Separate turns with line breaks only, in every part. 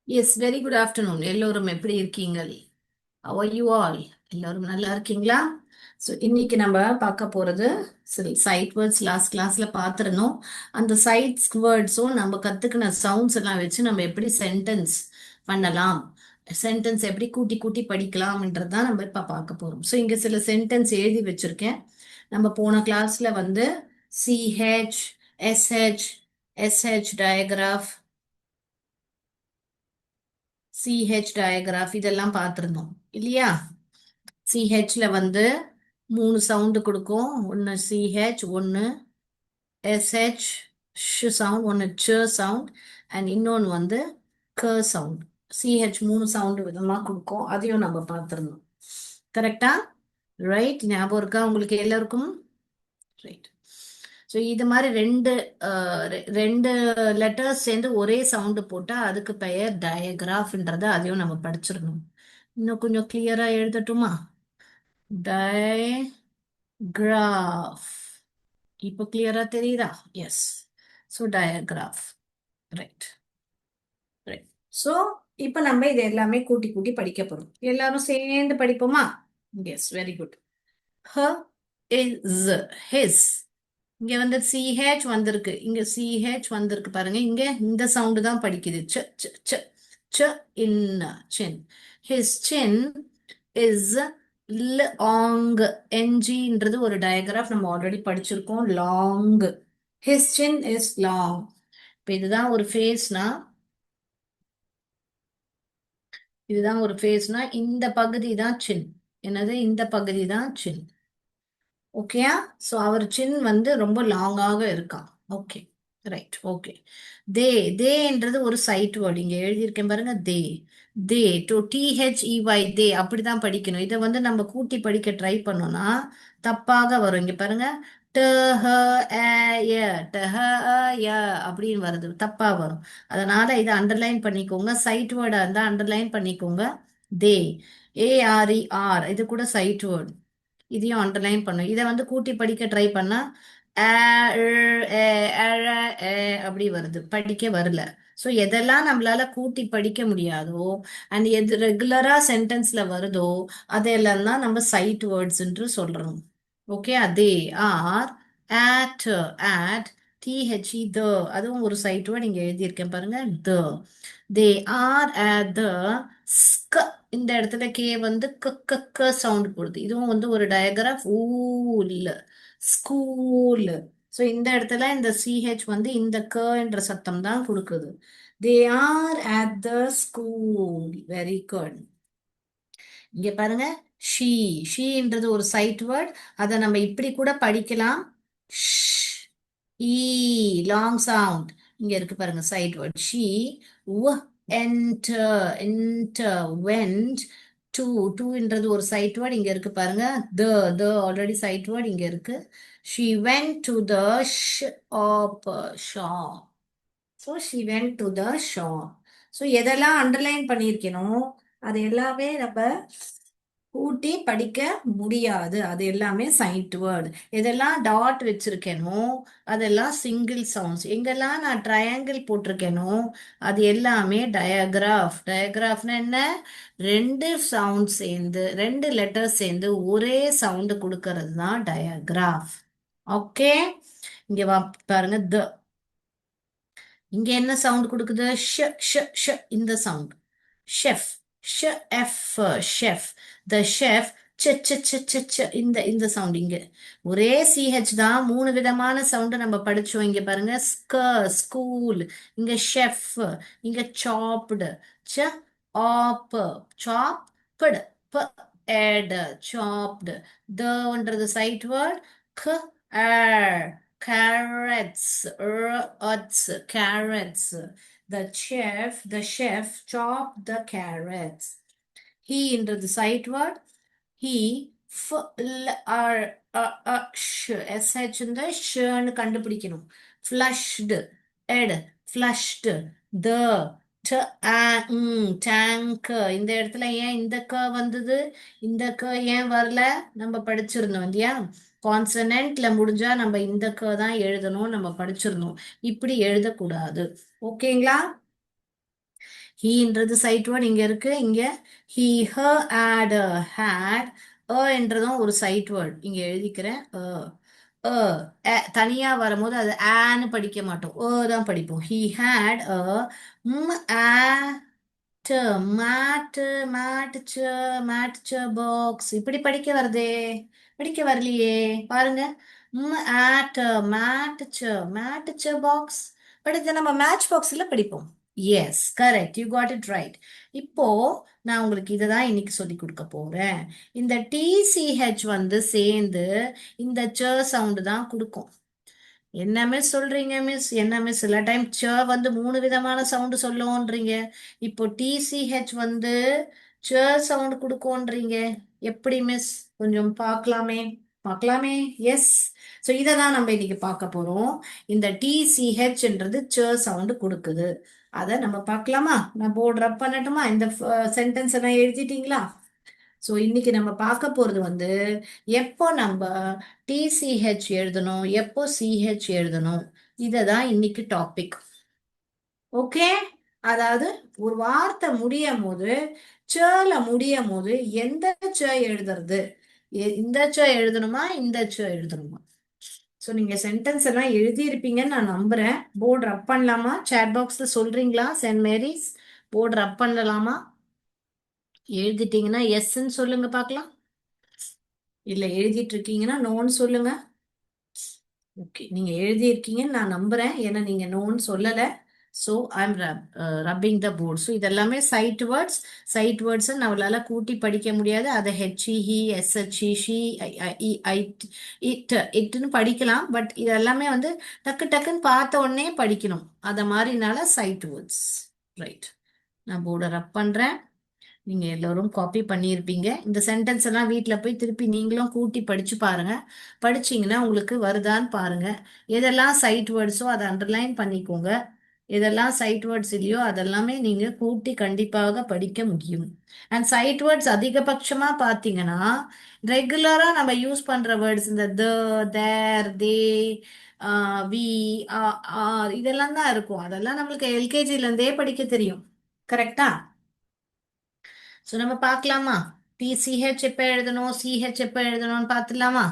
S very good afternoon. எல்லோரும் எப்படி இருக்கீங்க? How are you all? எல்லாரும் நல்லா இருக்கீங்களா? ஸோ இன்னைக்கு நம்ம பார்க்க போறது சில சைட் வேர்ட்ஸ் லாஸ்ட் கிளாஸ்ல பார்த்துருந்தோம். அந்த சைட்ஸ் வேர்ட்ஸும் நம்ம கத்துக்கின சவுண்ட்ஸ் எல்லாம் வச்சு நம்ம எப்படி சென்டென்ஸ் பண்ணலாம், சென்டென்ஸ் எப்படி கூட்டி கூட்டி படிக்கலாம்ன்றது தான் நம்ம இப்ப பார்க்க போறோம். ஸோ இங்க சில சென்டென்ஸ் எழுதி வச்சிருக்கேன். நம்ம போன கிளாஸ்ல வந்து CH, SH, SH digraph, CH digraph இதெல்லாம் பார்த்துருந்தோம் இல்லையா? சிஹெச்ல வந்து 3 சவுண்டு கொடுக்கும். ஒன்று சிஹெச், ஒன்று எஸ்ஹெச் சவுண்ட், ஒன்று ச சவுண்ட், அண்ட் இன்னொன்று வந்து க சவுண்ட். சிஹெச் 3 சவுண்டு விதமாக கொடுக்கும். அதையும் நம்ம பார்த்துருந்தோம். கரெக்டா? ரைட், ஞாபகம் இருக்கா உங்களுக்கு எல்லாருக்கும்? ரைட். ஸோ இது மாதிரி ரெண்டு லெட்டர்ஸ் சேர்ந்து ஒரே சவுண்டு போட்டால் அதுக்கு பெயர் டயக்ராஃப்ன்றத அதையும் நம்ம படிச்சிடணும். இன்னும் கொஞ்சம் கிளியரா எழுதட்டுமா? டயக்ராஃப். இப்போ கிளியரா தெரியுதா? Yes. So digraph. Right. Right. So இப்போ நம்ம இது எல்லாமே கூட்டி கூட்டி படிக்க போறோம். எல்லாரும் சேர்ந்து படிப்போமா? Yes, very good. H is, his. இங்க வந்து சிஹெச் வந்திருக்கு, இங்க சிஹெச் வந்திருக்கு பாருங்க. இங்க இந்த சவுண்டு தான் படிக்குது. ச் ச் ச் ச் in chin. His chin is long. என்ஜின்றது ஒரு டயக்ராஃப் நம்ம ஆல்ரெடி படிச்சிருக்கோம். Long. His chin is long. இப்போ இதுதான் ஒரு ஃபேஸ்னா இந்த பகுதி தான் சின். என்னது? இந்த பகுதி தான் சின். ஓகேயா? ஸோ அவர் சின் வந்து ரொம்ப லாங்காக இருக்கான். Okay, right. ஓகே. தே, தேன்றது ஒரு சைட் வேர்டு. இங்க எழுதியிருக்கேன் பாருங்க. தே, தே டு டிஹெச்இஒய், தே அப்படிதான் படிக்கணும். இதை வந்து நம்ம கூட்டி படிக்க ட்ரை பண்ணோம்னா தப்பாக வரும். இங்க பாருங்க, ட ஹ ஏ ய, ட ஹ அ ய அப்படின்னு வருது, தப்பா வரும். அதனால இதை அண்டர்லைன் பண்ணிக்கோங்க. சைட் வேர்டா இருந்தா அண்டர்லைன் பண்ணிக்கோங்க. தே, ஏஆர்இஆர், இது கூட சைட் வேர்டு. இதையும் அண்டர்லைன் பண்ணும். இதை வந்து கூட்டி படிக்க ட்ரை பண்ணா அ, ஏ, அழ, ஏ அப்படி வருது, படிக்க வரல. ஸோ எதெல்லாம் நம்மளால கூட்டி படிக்க முடியாதோ அண்ட் எது ரெகுலரா சென்டென்ஸ்ல வருதோ அதெல்லாம் தான் நம்ம சைட் வேர்ட்ஸ் என்று சொல்றோம். ஓகே. அதே ஆர் at, at, the, அதுவும் ஒரு சைட் வேர்ட். இங்க எழுதியிருக்கேன் பாருங்க, the. they are at the sk. இந்த இடத்துல கே வந்து க சவுண்ட் போடுது. இதுவும் வந்து ஒரு டயக்ராஃப். Wool, school. ஸோ இந்த இடத்துல இந்த சிஹெச் வந்து இந்த க என்ற சத்தம் தான் கொடுக்குது. They are at the school. Very good. இங்க பாருங்க, ஷீ. ஷீன்றது ஒரு சைட் வேர்ட். அதை நம்ம இப்படி கூட படிக்கலாம். E, long sound. இங்க இருக்கு பாருங்க sight word. She enter, enter, went. To, டூன்றது ஒரு சைட் வேர்ட். இங்க இருக்கு பாருங்க. The, the already sight word இங்க இருக்கு. She went to the shop, shop. So she went to the shop. So எதெல்லாம் அண்டர்லைன் பண்ணியிருக்கணும் அது எல்லாமே நம்ம கூட்டி படிக்க முடியாது. அது எல்லாமே சைட் வேர்டு. எதெல்லாம் டாட் வச்சிருக்கேனோ அதெல்லாம் சிங்கிள் சவுண்ட்ஸ். எங்கெல்லாம் நான் ட்ரையாங்கிள் போட்டிருக்கேனோ அது எல்லாமே டயக்ராஃப். டயக்ராஃப்னா என்ன? ரெண்டு சவுண்ட் சேர்ந்து, ரெண்டு லெட்டர் சேர்ந்து ஒரே சவுண்டு கொடுக்கறது தான் டயக்ராஃப். ஓகே. இங்க பாருங்க, த. இங்க என்ன சவுண்ட் கொடுக்குது? ஷ ஷ ஷ, இந்த சவுண்ட். ஷெஃப், ஷ எஃப், ஷெஃப். த ஷெஃப், ச ச ச ச ச, இந்த இந்த சவுண்ட். இங்க ஒரே சிஹெச் தான், 3 விதமான சவுண்ட் நம்ம படிச்சோம். இங்க பாருங்க, ஸ்க, ஸ்கூல். இங்க ஷெஃப், இங்க சாப்டு, ச ஆப், சாப்டு, ப எட், சாப்டு. தன்றது சைட் வேர்ட். க ஏர், carrots, carrots, carrots. The chef chopped the carrots. He into the sight word. He sh இந்த ஷன்னு கண்டுபிடிக்கணும். Flushed, ed, flushed. The tank. இந்த இடத்துல ஏன் இந்த க வந்தது? இந்த க ஏன் வரல? நம்ம படிச்சிருந்தோம் இல்லையா? கான்சனன்ட்ல முடிஞ்சா நம்ம இந்த க தான் எழுதணும், நம்ம படிச்சிருந்தோம். இப்படி எழுதக்கூடாது. ஓகேங்களா? ஹீன்றது சைட் வேர்ட் இங்க இருக்கு. இங்க ஹீ ஹர் ஆட் ஹேட் என்றதும் ஒரு சைட் வேர்ட் இங்க எழுதிக்கிறேன். அ தனியா வரும்போது அது ஆன்னு படிக்க மாட்டோம், தான் படிப்போம். He had made made box இப்படி படிக்க வருதே, படிக்க வரலையே. பாருங்க, ஆட் மேட் பாக்ஸ். பட் இதை நம்ம மேட்ச் பாக்ஸ்ல படிப்போம். Yes, correct, you got it right. இப்போ நான் உங்களுக்கு இதை தான் இன்னைக்கு சொல்லி கொடுக்க போறேன். இந்த டிசிஹெச் வந்து சேர்ந்து இந்த சவுண்டு தான் கொடுக்கும். என்ன மிஸ் சொல்றீங்க மிஸ், என்ன மிஸ் சில டைம் வந்து 3 விதமான சவுண்டு சொல்லுவோன்றீங்க. இப்போ டிசிஹெச் வந்து சவுண்டு கொடுக்கும்ன்றீங்க. எப்படி மிஸ், கொஞ்சம் பார்க்கலாமே, பார்க்கலாமே. எஸ், ஸோ இதை தான் நம்ம இன்னைக்கு பார்க்க போறோம். இந்த டிசிஹெச்ன்றது சவுண்டு கொடுக்குது. அதை நம்ம பார்க்கலாமா? நான் போர்டு ரப் பண்ணட்டுமா? இந்த சென்டென்ஸ் எல்லாம் எழுதிட்டீங்களா? ஸோ இன்னைக்கு நம்ம பார்க்க போறது வந்து எப்போ நம்ம டிசிஹெச் எழுதணும், எப்போ சிஹெச் எழுதணும், இதை தான் இன்னைக்கு டாபிக். ஓகே, அதாவது ஒரு வார்த்தை முடியும் போது சேல முடியும் போது எந்த எழுதுறது, இந்த எழுதணுமா, இந்த எழுதணுமா. ஸோ நீங்க சென்டென்ஸ் எல்லாம் எழுதியிருப்பீங்கன்னு நான் நம்புறேன். போர்டு ரப் பண்ணலாமா? சேட் பாக்ஸ்ல சொல்றீங்களா? சென்ட் மேரிஸ், போர்டு ரப் பண்ணலாமா? எழுதிட்டீங்கன்னா எஸ்ன்னு சொல்லுங்க பார்க்கலாம். இல்ல எழுதிட்டு இருக்கீங்கன்னா நோன்னு சொல்லுங்க. ஓகே, நீங்க எழுதியிருக்கீங்கன்னு நான் நம்புறேன், ஏன்னா நீங்க நோன்னு சொல்லல. So I'm rubbing the board. So இதெல்லாமே சைட் வேர்ட்ஸ். சைட் வேர்ட்ஸ் நம்மளால கூட்டி படிக்க முடியாது. அதை ஹெச்இ ஹி எஸ்ஹெச்இ ஷி இட்னு படிக்கலாம். பட் இதெல்லாமே வந்து டக்கு டக்குன்னு பார்த்த உடனே படிக்கணும். அத மாதிரினால சைட் வேர்ட்ஸ். ரைட், நான் போர்டை ரப் பண்றேன். நீங்க எல்லோரும் காப்பி பண்ணியிருப்பீங்க. இந்த சென்டென்ஸ் எல்லாம் வீட்ல போய் திருப்பி நீங்களும் கூட்டி படிச்சு பாருங்க. படிச்சீங்கன்னா உங்களுக்கு வருதான்னு பாருங்க. எதெல்லாம் சைட் வேர்ட்ஸோ அதை அண்டர்லைன் பண்ணிக்கோங்க. எதெல்லாம் சைட் வேர்ட்ஸ் இல்லையோ அதெல்லாமே நீங்க கூட்டி கண்டிப்பாக படிக்க முடியும். அண்ட் சைட் வேர்ட்ஸ் அதிகபட்சமா பாத்தீங்கன்னா ரெகுலரா நம்ம யூஸ் பண்ற வேர்ட்ஸ் இந்த தேர், தே, வி, இதெல்லாம் தான் இருக்கும். அதெல்லாம் நம்மளுக்கு எல்கேஜில இருந்தே படிக்க தெரியும். கரெக்டா? ஸோ நம்ம பார்க்கலாமா? டிசிஹெச் எப்போ எழுதணும், சிஹெச் எப்போ எழுதணும்னு பார்த்துலாமா?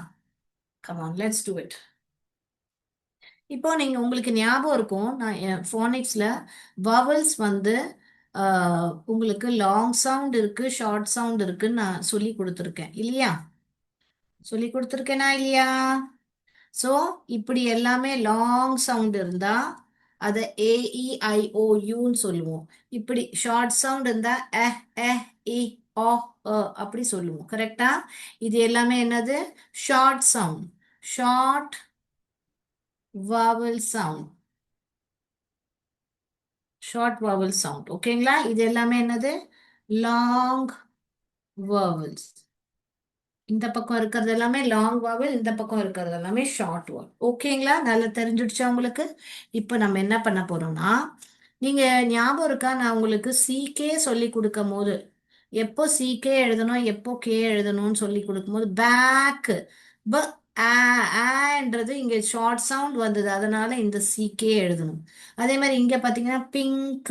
Come on, let's do it. இப்போ நீங்க உங்களுக்கு ஞாபகம் இருக்கும், நான் ஃபோனிக்ஸ்ல வவல்ஸ் வந்து உங்களுக்கு லாங் சவுண்ட் இருக்கு, ஷார்ட் சவுண்ட் இருக்குன்னு நான் சொல்லி கொடுத்துருக்கேன் இல்லையா? சொல்லி கொடுத்துருக்கேனா இல்லையா? ஸோ இப்படி எல்லாமே லாங் சவுண்ட் இருந்தா அதை ஏஇஐஓயூன்னு சொல்லுவோம். இப்படி ஷார்ட் சவுண்ட் இருந்தா இ ஓ அப்படி சொல்லுவோம். கரெக்டா? இது எல்லாமே என்னது? Short sound, short vowel sound, short vowel sound. ஓகேங்களா? இது எல்லாமே என்னது? Long vowels. இந்த பக்கம் இருக்கிறது எல்லாமே லாங் vowel, இந்த பக்கம் இருக்கிறது எல்லாமே ஷார்ட் vowel. ஓகேங்களா? நல்லா தெரிஞ்சிடுச்சா உங்களுக்கு? இப்போ நம்ம என்ன பண்ண போறோம்னா, நீங்க ஞாபகம் இருக்கா, நான் உங்களுக்கு சிகே சொல்லி கொடுக்கும் போது எப்போ சிகே எழுதணும், எப்போ கே எழுதணும்னு சொல்லி கொடுக்கும்போது பேக் ப ஆன்றது இங்க ஷார்ட் சவுண்ட் வந்தது, அதனால இந்த சிகே எழுதணும். அதே மாதிரி இங்க பாத்தீங்கன்னா பிங்க்,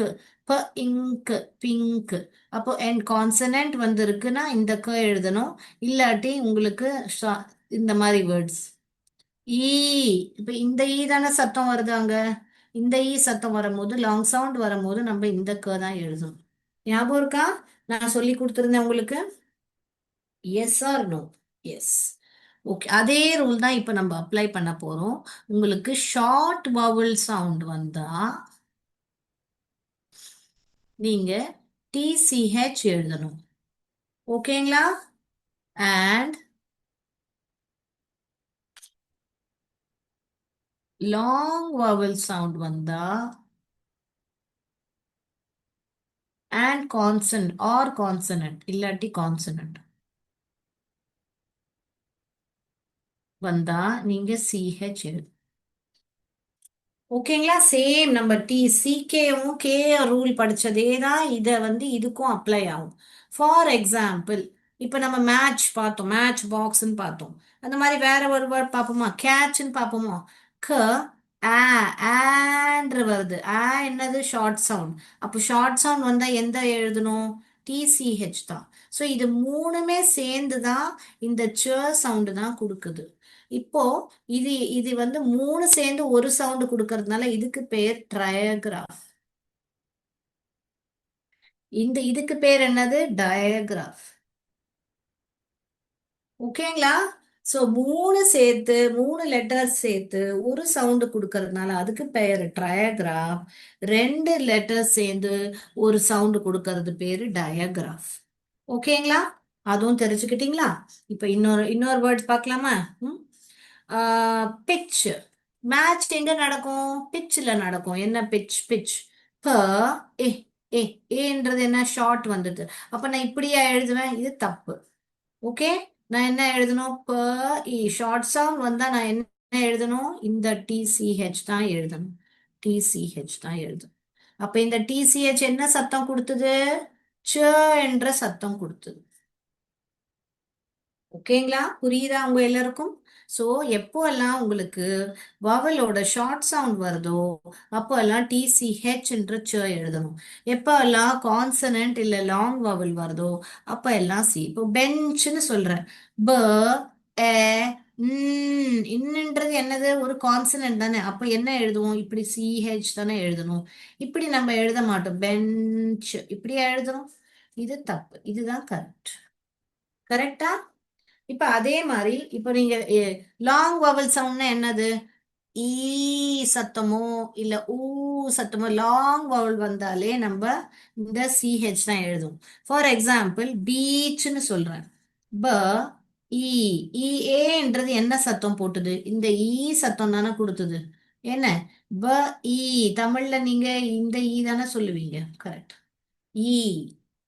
ப இங்க், பிங்க். அப்போ என் கான்சனன்ட் வந்து இருக்குன்னா இந்த க எழுதணும். இல்லாட்டி உங்களுக்கு இந்த மாதிரி வேர்ட்ஸ் ஈ. இப்ப இந்த ஈ தானே சத்தம் வருது அங்க. இந்த ஈ சத்தம் வரும்போது, லாங் சவுண்ட் வரும்போது நம்ம இந்த க தான் எழுதணும். ஞாபகம் இருக்கா நான் சொல்லி கொடுத்துருந்தேன் உங்களுக்கு? Yes or no? Yes. Okay, அதே ரூல் தான் இப்ப நம்ம அப்ளை பண்ண போறோம். உங்களுக்கு ஷார்ட் வவல் சவுண்ட் வந்தா நீங்க டிசிஹெச் எழுதணும். ஓகேங்களா? அண்ட் லாங் வவல் சவுண்ட் வந்தா அண்ட் கான்சனன்ட் ஆர் கான்சனன்ட் இல்லாட்டி கான்சனன்ட் வந்தா நீங்க சிஹெச் எழுது. ஓகேங்களா? சேம் நம்ம சிகேவும் கே ரூல் படிச்சதே தான் இதை வந்து இதுக்கும் அப்ளை ஆகும். ஃபார் எக்ஸாம்பிள், இப்போ நம்ம மேட்ச் பார்த்தோம், மேட்ச் பாக்ஸ்ன்னு பார்த்தோம். அந்த மாதிரி வேற ஒரு வேர்ட் பார்ப்போமா? கேட்ச்ன்னு பார்ப்போமா? க ஆ ஆன்று வருது. என்னது ஷார்ட் சவுண்ட். அப்போ ஷார்ட் சவுண்ட் வந்தா எந்த எழுதணும்? டிசிஹெச் தான். ஸோ இது மூணுமே சேர்ந்து தான் இந்த ச சவுண்டு தான் கொடுக்குது. இப்போ இது இது வந்து மூணு சேர்ந்து ஒரு சவுண்டு கொடுக்கறதுனால இதுக்கு பேர் ட்ரையகிராஃப். இதுக்கு பேர் என்னது? டயகிராஃப். ஓகேங்களா? ஸோ மூணு லெட்டர் சேர்த்து ஒரு சவுண்டு கொடுக்கறதுனால அதுக்கு பெயர் ட்ரையகிராஃப். ரெண்டு லெட்டர் சேர்ந்து ஒரு சவுண்டு கொடுக்கறது பேரு டயகிராஃப். ஓகேங்களா? அதுவும் தெரிஞ்சுக்கிட்டீங்களா? இப்ப இன்னொரு இன்னொரு வேர்ட்ஸ் பார்க்கலாமா? பிச். மேட்ச் எங்க நடக்கும்? பிச்சில் நடக்கும். என்ன பிச்? பிச். ப ஏ ஏ ஏன்றது என்ன? ஷார்ட் வந்தது. அப்ப நான் இப்படியா எழுதுவேன்? இது தப்பு. ஓகே, நான் என்ன எழுதணும்? ஷார்ட் சவுண்ட் வந்தா நான் என்ன எழுதணும்? இந்த டிசிஹெச் தான் எழுதணும். டிசிஹெச் தான் எழுதணும். அப்ப இந்த டிசிஹெச் என்ன சத்தம் கொடுத்தது? ச என்ற சத்தம் கொடுத்தது. ஓகேங்களா? புரியுதா உங்க எல்லாருக்கும்? சோ எப்போ எல்லாம் உங்களுக்கு வவலோட ஷார்ட் சவுண்ட் வருதோ அப்போ எல்லாம் டிசிஹெச் என்ற ச எழுதணும். எப்போ எல்லாம் கான்சனன்ட் இல்ல லாங் வவல் வருதோ அப்ப எல்லாம் சி. இப்போ பெஞ்ச்னு சொல்றேன். ப ஏ இன்னன்றது என்னது? ஒரு கான்சனன்ட் தானே. அப்ப என்ன எழுதுவோம்? இப்படி சிஹெச் தானே எழுதணும். இப்படி நம்ம எழுத மாட்டோம். பெஞ்ச் இப்படி எழுதணும். இது தப்பு. இதுதான் கரெக்ட். கரெக்டா? இப்ப அதே மாதிரி இப்ப நீங்க லாங் வவல் சவுண்ட்னா என்னது? ஈ சத்தமோ இல்ல ஊ சத்தமோ லாங் வவல் வந்தாலே நம்ம இந்த சிஹெச் தான் எழுதும். ஃபார் எக்ஸாம்பிள் பீச்னு சொல்றேன். ப ஈ ஈ ஏன்றது என்ன சத்தம் போட்டுது? இந்த ஈ சத்தம் தானே கொடுத்தது. என்ன? ப ஈ. தமிழ்ல நீங்க இந்த ஈ தானே சொல்லுவீங்க. கரெக்ட். ஈ.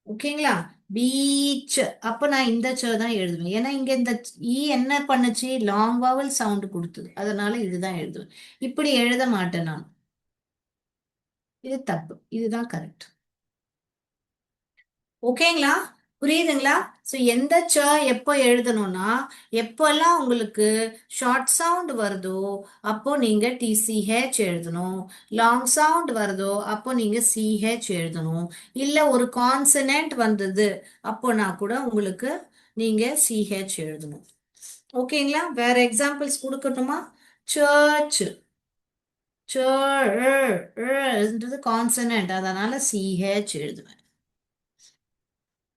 ஓகேங்களா? பீச். அப்ப நான் இந்த ச தான் எழுதுவேன். ஏன்னா இங்க இந்த ஈ என்ன பண்ணுச்சு? லாங் வவல் சவுண்ட் கொடுத்தது. அதனால இதுதான் எழுதுவேன். இப்படி எழுத மாட்டேன் நான். இது தப்பு. இதுதான் கரெக்ட். ஓகேங்களா? புரியுதுங்களா? ஸோ எந்த ச எப்போ எழுதணும்னா எப்போல்லாம் உங்களுக்கு ஷார்ட் சவுண்ட் வருதோ அப்போ நீங்க டிசிஹெச் எழுதணும். லாங் சவுண்ட் வருதோ அப்போ நீங்க சிஹெச் எழுதணும். இல்ல ஒரு கான்சனன்ட் வந்தது அப்போனா கூட உங்களுக்கு நீங்க சிஹெச் எழுதணும். ஓகேங்களா? வேற எக்ஸாம்பிள்ஸ் கொடுக்கணுமா? சர்ச். சர்ன்றது கான்சனன்ட் அதனால சிஹெச் எழுதுவேன்.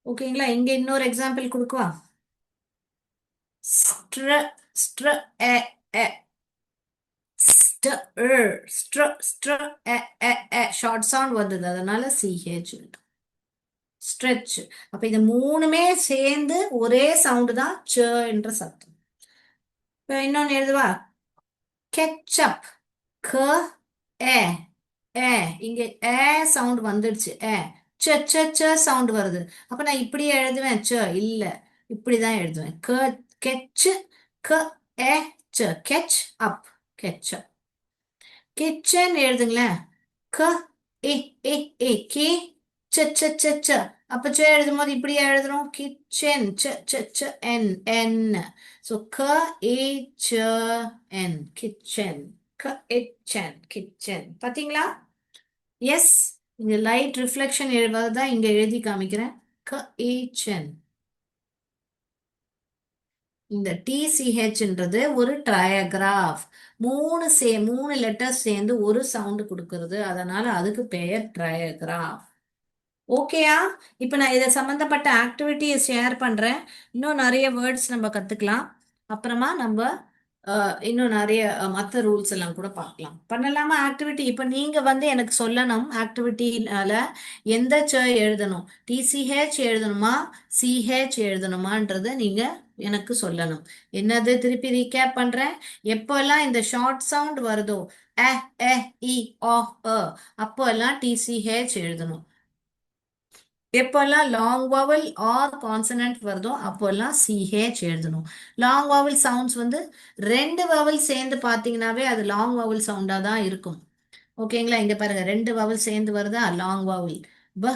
ஓகேங்களா? இங்க இன்னொரு எக்ஸாம்பிள் கொடுக்கவா? ஸ்ட்ர ஸ்ட்ர எ எ ஸ்ட்ர எ எ எ ஷார்ட் சவுண்ட் வந்தது அதனால சிஹெச். ஸ்ட்ரெச். அப்ப இது மூணுமே சேர்ந்து ஒரே சவுண்ட் தான் ச என்ற சத்தம். இப்ப இன்னொன்னு எழுதுவா? கெச்சப். க ஏ ஏ இங்க ஏ சவுண்ட் வந்துடுச்சு. ச ச ச சவுண்ட் வருது. அப்ப நான் இப்படியே எழுதுவேன் ச? இல்ல, இப்படிதான் எழுதுவேன். கெச் க ஏ ச கெச் அப். கெச்சப். கிச்சன் எழுதுங்களேன். க ஏ ஏ ஏ கே ச ச ச ச. அப்ப ச எழுதும் போது இப்படியே எழுதுறோம். கிச்சன் ச ச ச என் என். சோ க ஏ ச என் கிச்சன். க கிச்சன் கிச்சன். பாத்தீங்களா? எஸ். இங்க லைட் ரிஃப்ளெக்ஷன் எழுதுவதுதான் இங்க எழுதி காமிக்கிறேன். க ஏ சென். இந்த டிசிஹெச்ன்றது ஒரு ட்ரையகிராஃப். மூணு லெட்டர் சேர்ந்து ஒரு சவுண்ட் கொடுக்கறது. அதனால அதுக்கு பெயர் ட்ரையகிராஃப். ஓகேயா? இப்ப நான் இதை சம்பந்தப்பட்ட ஆக்டிவிட்டியை ஷேர் பண்றேன். இன்னும் நிறைய வேர்ட்ஸ் நம்ம கத்துக்கலாம். அப்புறமா நம்ம இன்னும் நிறைய மற்ற ரூல்ஸ் எல்லாம் கூட பார்க்கலாம். பண்ணலாமா ஆக்டிவிட்டி? இப்ப நீங்க வந்து எனக்கு சொல்லணும் ஆக்டிவிட்டினால எந்த ச எழுதணும். டிசிஹெச் எழுதணுமா சிஹெச் எழுதணுமான்றத நீங்க எனக்கு சொல்லணும். என்னது? திருப்பி ரீகேப் பண்றேன். எப்போல்லாம் இந்த ஷார்ட் சவுண்ட் வருதோ அ எ இ ஆ அ அப்போ எல்லாம் டிசிஹெச் எழுதணும். எப்பெல்லாம் லாங் வவல் ஆர் கான்சனன்ட் வருதோ அப்போல்லாம் சிஹெச் எழுதணும். லாங் வவல் சவுண்ட்ஸ் வந்து ரெண்டு வவல் சேர்ந்து பார்த்தீங்கன்னாவே அது லாங் வவல் சவுண்டா தான் இருக்கும். ஓகேங்களா? இங்க பாருங்க, ரெண்டு வவல் சேர்ந்து வருதா? Long vowel. ப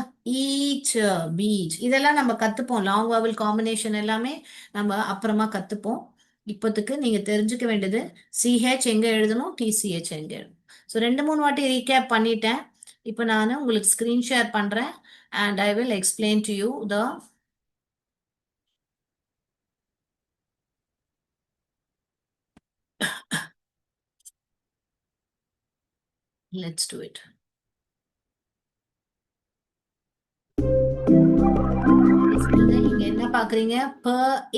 ஈச் பீச். இதெல்லாம் நம்ம கத்துப்போம். லாங் வவல் காம்பினேஷன் எல்லாமே நம்ம அப்புறமா கத்துப்போம். இப்போத்துக்கு நீங்க தெரிஞ்சுக்க வேண்டியது சிஹெச் எங்க எழுதணும், டிசிஹெச் எங்க எழுதணும். ஸோ 2 3 வாட்டி ரீகேப் பண்ணிட்டேன். இப்போ நான் உங்களுக்கு ஸ்க்ரீன் ஷேர் பண்ணுறேன் and I will explain to you the let's do it. இங்க என்ன பாக்குறீங்க? ப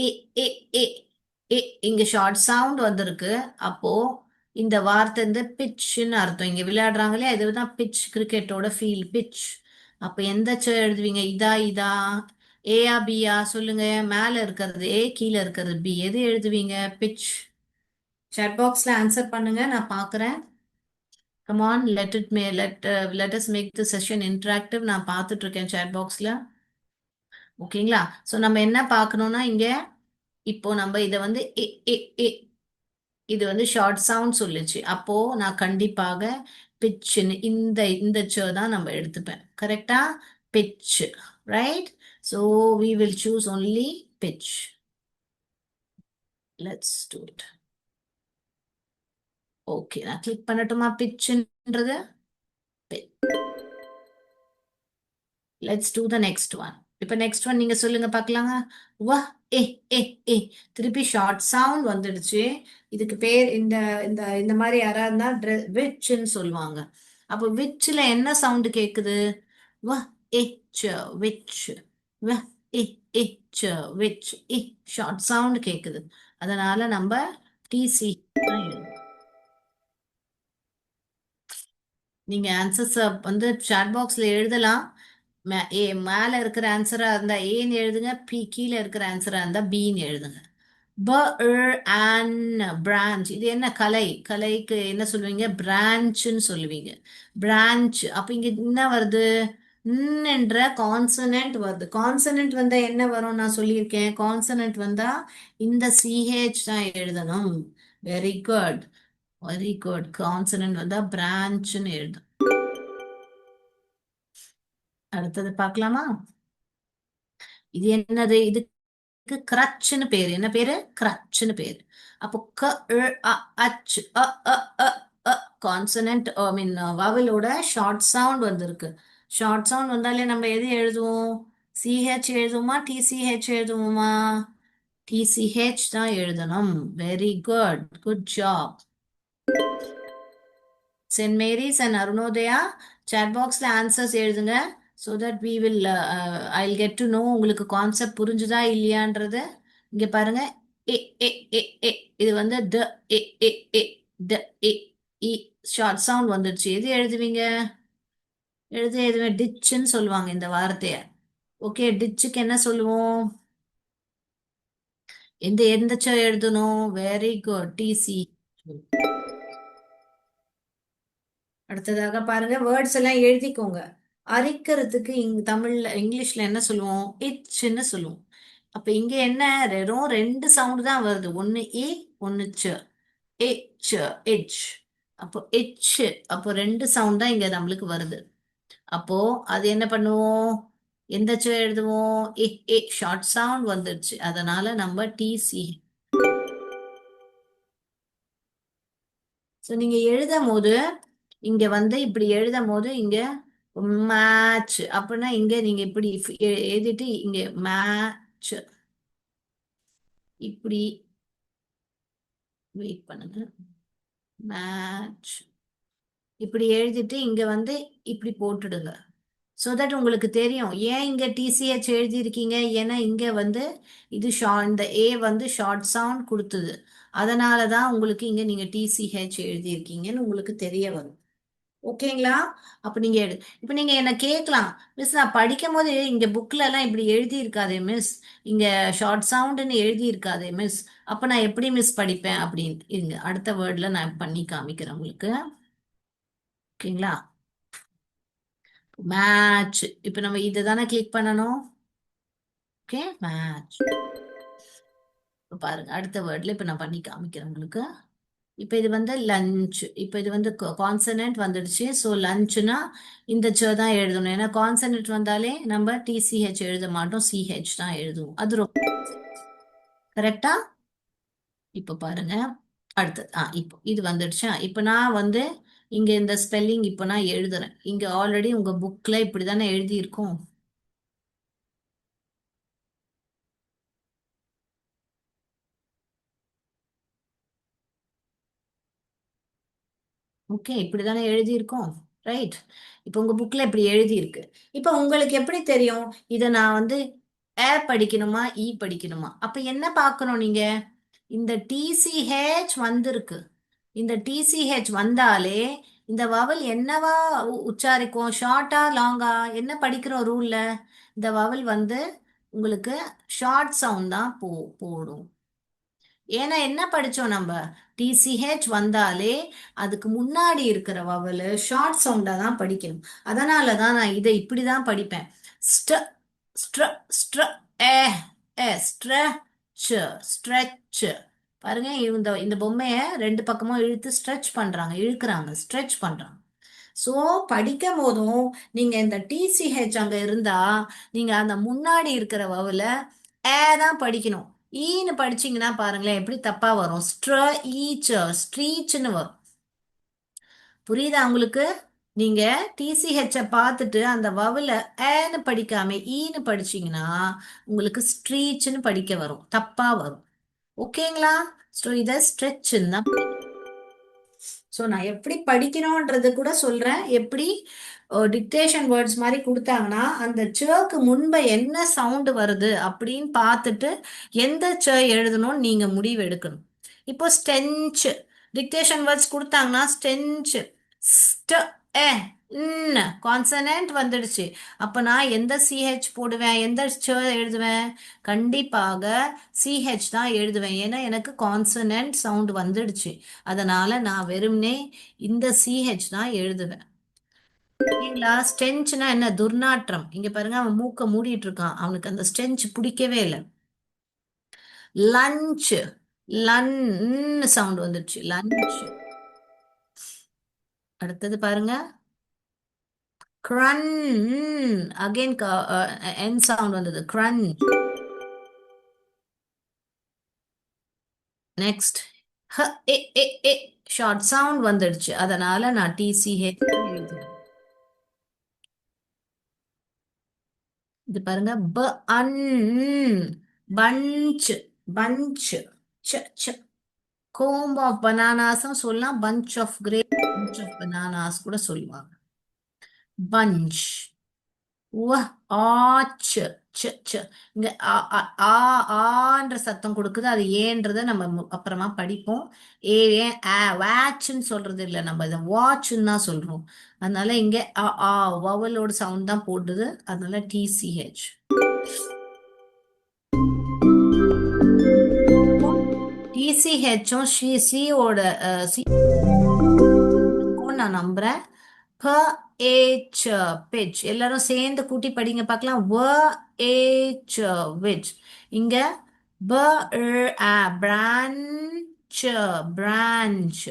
ஏ ஏ ஏ ஏ இங்க ஷார்ட் சவுண்ட் வந்திருக்கு. அப்போ இந்த வார்த்தை இந்த பிட்ச்னு அர்த்தம். இங்க விளையாடுறாங்களே இதுதான் பிட்ச், கிரிக்கெட்டோட ஃபீல் பிட்ச். அப்ப எந்த எழுதுவீங்க? இதா இதா, ஏயா பியா சொல்லுங்க. மேல இருக்கிறது ஏ, கீழே இருக்கிறது பி, எது எழுதுவீங்க? பிட்ச். சாட் பாக்ஸ்ல ஆன்சர் பண்ணுங்க, நான் பாக்குறேன். Come on, let us make the session interactive. நான் பார்த்துட்டு இருக்கேன் சாட் பாக்ஸ்ல. ஓகேங்களா? ஸோ நம்ம என்ன பார்க்கணும்னா இங்க இப்போ நம்ம இதை வந்து இது வந்து ஷார்ட் சவுண்ட் சொல்லுச்சு. அப்போ நான் கண்டிப்பாக பிட்ச்னு இந்த இந்த தான் நம்ம எடுத்துப்பேன். கரெக்டா? Pitch. Right? So we will choose only pitch. Let's do it. Okay, நான் கிளிக் பண்ணட்டுமா பிட்ச்ன்றது? Let's do the next one. இப்போ நெக்ஸ்ட் ஒன் நீங்க சொல்லுங்க பார்க்கலாங்க. வா ஏ ஏ ஏ திருப்பி ஷார்ட் சவுண்ட் வந்துடுச்சு. இதுக்கு பேர் இந்த இந்த இந்த மாதிரி யாராவது இருந்தா விச்ன்னு சொல்லுவாங்க. அப்போ விச்ல என்ன சவுண்ட் கேக்குது? வ ஏ ச விச். வ ஏ ஏ ச விச். ஏ ஷார்ட் சவுண்ட் கேக்குது. அதனால நம்ம டிசி. நீங்க ஆன்சர்ஸ் வந்து சாட் பாக்ஸ்ல எழுதலாம். மேல இருக்கிற ஆன்சரா இருந்தா ஏன்னு எழுதுங்க, பி கீழே இருக்கிற ஆன்சரா இருந்தா பின்னு எழுதுங்க. பிரான்ச். இது என்ன? கலை. கலைக்கு என்ன சொல்லுவீங்க? பிரான்ச்னு சொல்லுவீங்க. பிரான்ச். அப்ப இங்க என்ன வருது? என்ற கான்சனன்ட் வருது. கான்சனன்ட் வந்தா என்ன வரும்? நான் சொல்லியிருக்கேன். கான்சனன்ட் வந்தா இந்த சிஹெச் தான் எழுதணும். Very good, very good. Consonant வந்தா பிரான்ச்னு எழுதும். அடுத்தது பார்க்கலாமா? இது என்னது? இதுக்கு கிரச்சுன்னு பேரு. என்ன பேரு? கிரச்சுன்னு பேரு. அப்போ க அச் கான்சனன்ட் ஐ மீன் வவலோட ஷார்ட் சவுண்ட் வந்திருக்கு. ஷார்ட் சவுண்ட் வந்தாலே நம்ம எது எழுதுவோம்? சிஹெச் எழுதுவோமா, டிசிஹெச் எழுதுவோமா? டிசிஹெச் தான் எழுதணும். Very good, good job. Saint Mary's and Arunodaya chat பாக்ஸ்ல ஆன்சர்ஸ் எழுதுங்க. So that we will I get to know உங்களுக்கு கான்செப்ட் புரிஞ்சுதா இல்லையான்றது. இங்க பாருங்க, ஏ ஏ ஏ ஏ இது வந்து த ஏ ஏ ஏ த ஏ இ ஷார்ட் சவுண்ட் வந்துடுச்சு. எது எழுதுவீங்க? எழுதுவேன் டிச்சுன்னு சொல்லுவாங்க இந்த வார்த்தைய. ஓகே, டிச்சுக்கு என்ன சொல்லுவோம்? எந்த எந்த எழுதணும்? Very good, DC. அடுத்ததாக பாருங்க, வேர்ட்ஸ் எல்லாம் எழுதிக்கோங்க. அரிக்கிறதுக்கு தமிழ்ல இங்கிலீஷ்ல என்ன சொல்லுவோம்? இச்ன்னு சொல்லுவோம். அப்ப இங்க என்ன? வெறும் 2 சவுண்ட் தான் வருது. ஒன்னு ஏ, ஒன்னு ச. ஏ ச எச். அப்போ எச். அப்போ 2 சவுண்ட் தான் இங்க நம்மளுக்கு வருது. அப்போ அது என்ன பண்ணுவோம்? எந்த எழுதுவோம்? ஏ ஏ ஷார்ட் சவுண்ட் வந்துடுச்சு. அதனால நம்ம டிசி. ஸோ நீங்க எழுதும் போது இங்க வந்து இப்படி எழுதும் போது இங்க மேட்ச் அப்படின்னா இங்க நீங்க இப்படி எழுதிட்டு இங்க மேட்ச் இப்படி வெயிட் பண்ணுங்க. மேட்ச் இப்படி எழுதிட்டு இங்க வந்து இப்படி போட்டுடுங்க. ஸோ தட் உங்களுக்கு தெரியும் ஏன் இங்க டிசிஹெச் எழுதியிருக்கீங்க. ஏன்னா இங்க வந்து இது இந்த ஏ வந்து ஷார்ட் சவுண்ட் கொடுத்தது. அதனால தான் உங்களுக்கு இங்க நீங்க டிசிஹெச் எழுதியிருக்கீங்கன்னு உங்களுக்கு தெரிய வரும். ஓகேங்களா? அப்ப நீங்க இப்ப நீங்க என்ன கேட்கலாம், மிஸ் நான் படிக்கும் போது இங்க புக்ல எல்லாம் இப்படி எழுதி இருக்காதே மிஸ், இங்க ஷார்ட் சவுண்ட்னு எழுதி இருக்காதே மிஸ், அப்ப நான் எப்படி மிஸ் படிப்பேன் அப்படின்னு. இருங்க, அடுத்த வேர்ட்ல நான் பண்ணி காமிக்கிறேன் உங்களுக்கு. ஓகேங்களா? மேட்ச். இப்ப நம்ம இதை தானே கிளிக் பண்ணணும். Okay, match. பாருங்க, அடுத்த வேர்ட்ல இப்ப நான் பண்ணி காமிக்கிறேன் உங்களுக்கு. இப்ப இது வந்து லஞ்ச். இப்ப இது வந்து கான்சனன்ட் வந்துடுச்சு. ஸோ லஞ்ச்னா இந்த தான் எழுதணும். ஏன்னா கான்சனன்ட் வந்தாலே நம்ம டிசிஹெச் எழுத மாட்டோம், சிஹெச் தான் எழுதுவோம். அது ரொம்ப கரெக்டா? இப்ப பாருங்க, அடுத்தது இப்போ இது வந்துடுச்சா? இப்ப நான் வந்து இங்க இந்த ஸ்பெல்லிங் இப்ப நான் எழுதுறேன். இங்க ஆல்ரெடி உங்க புக்ல இப்படிதானே எழுதி இருக்கும். ஓகே, இப்படிதானே எழுதியிருக்கோம். ரைட். இப்போ உங்க புக்ல இப்படி எழுதியிருக்கு. இப்போ உங்களுக்கு எப்படி தெரியும் இதை நான் வந்து ஏ படிக்கணுமா இ படிக்கணுமா? அப்ப என்ன பார்க்கணும் நீங்க? இந்த டிசிஹெச் வந்திருக்கு. இந்த டிசிஹெச் வந்தாலே இந்த வவல் என்னவா உச்சாரிக்கும்? ஷார்ட்டா லாங்கா? என்ன படிக்கிறோம் ரூல்ல? இந்த வவல் வந்து உங்களுக்கு ஷார்ட் சவுண்ட் தான் போடும். ஏன்னா என்ன படிச்சோம் நம்ம? டிசிஹெச் வந்தாலே அதுக்கு முன்னாடி இருக்கிற வவலு ஷார்ட் சவுண்டா தான் படிக்கணும். அதனால தான் நான் இதை இப்படி தான் படிப்பேன். ஸ்ட ஸ்ட்ர ஸ்ட்ர ஏ ஏ ஸ்ட்ரெச் ஸ்ட்ரெச். பாருங்க, இந்த இந்த பொம்மைய ரெண்டு பக்கமும் இழுத்து ஸ்ட்ரெச் பண்றாங்க, இழுக்கிறாங்க, ஸ்ட்ரெச் பண்றாங்க. ஸோ படிக்கும் போதும் நீங்க இந்த டிசிஹெச் அங்க இருந்தா நீங்க அந்த முன்னாடி இருக்கிற வவுல ஏ தான் படிக்கணும். ஈன்னு படிச்சீங்கன்னா பாருங்களேன் எப்படி தப்பா வரும். ஸ்ட்ர ஈச்ச ஸ்ட்ரீச்னு வரும். புரியுதா உங்களுக்கு? நீங்க டிசிஹெச்ச பார்த்துட்டு அந்த வவுல ஏன்னு படிக்காம ஈன்னு படிச்சீங்கன்னா உங்களுக்கு ஸ்ட்ரீச்னு படிக்க வரும், தப்பா வரும். ஓகேங்களா? ஸோ இதை ஸ்ட்ரெச்ன்னு தான். ஸோ நான் எப்படி படிக்கணும்ன்றது கூட சொல்றேன். எப்படி டிக்டேஷன் வேர்ட்ஸ் மாதிரி கொடுத்தாங்கன்னா அந்த சேக்கு முன்பு என்ன சவுண்டு வருது அப்படின்னு பார்த்துட்டு எந்த சே எழுதணும்னு நீங்க முடிவு எடுக்கணும். இப்போ ஸ்டென்ச் டிக்டேஷன் வேர்ட்ஸ் கொடுத்தாங்கன்னா ஸ்டென்ச் ஸ்ட ஏ கான்சனன்ட் வந்துடுச்சு. அப்ப நான் எந்த சிஹெச் போடுவேன், எந்த ச எழுதுவேன்? கண்டிப்பாக சிஹெச் தான் எழுதுவேன். ஏன்னா எனக்கு கான்சனன்ட் சவுண்ட் வந்துடுச்சு. அதனால நான் வெறும்னே இந்த சிஹெச் தான் எழுதுவேன். சரிங்களா? ஸ்டென்ச்னா என்ன? துர்நாற்றம். இங்க பாருங்க, அவன் மூக்க மூடிட்டு இருக்கான், அவனுக்கு அந்த ஸ்டென்ச் பிடிக்கவே இல்லை. லஞ்ச் லன் சவுண்ட் வந்துடுச்சு, லஞ்ச். அடுத்தது பாருங்க, crun அகைன் என் சவுண்ட் வந்தது, crunch. நெக்ஸ்ட் ஹ ஏ ஏ ஏ ஷார்ட் சவுண்ட் வந்துடுச்சு. அதனால நான் டிசிஹெச் எழுதுறேன். இது பாருங்க, ப அன் பஞ்ச் பஞ்ச் ச ச கோம்ப் ஆஃப் பனானாஸும் சொல்லலாம், bunch of grape, bunch of bananas கூட சொல்லுவாங்க. பஞ்ச் உவ ஆச் ச ச இங்க ஆன்ற சத்தம் கொடுக்குது, அது ஏன்றத நம்ம அப்புறமா படிப்போம். ஏ ஏன் வாட்ச்னு சொல்றது இல்லை, நம்ம இதை வாட்ச்னு தான் சொல்றோம். அதனால இங்க வவலோட சவுண்ட் தான் போடுது, அதனால டிசிஹெச். டிசிஹெச்சும் சியோட சி நான் நம்புறேன். ப ஏச் பிச் எல்லாரும் சேர்ந்து கூட்டி படிங்க பார்க்கலாம். வ ஏச் விச். இங்க ப பிரான்ச் பிரான்ச்.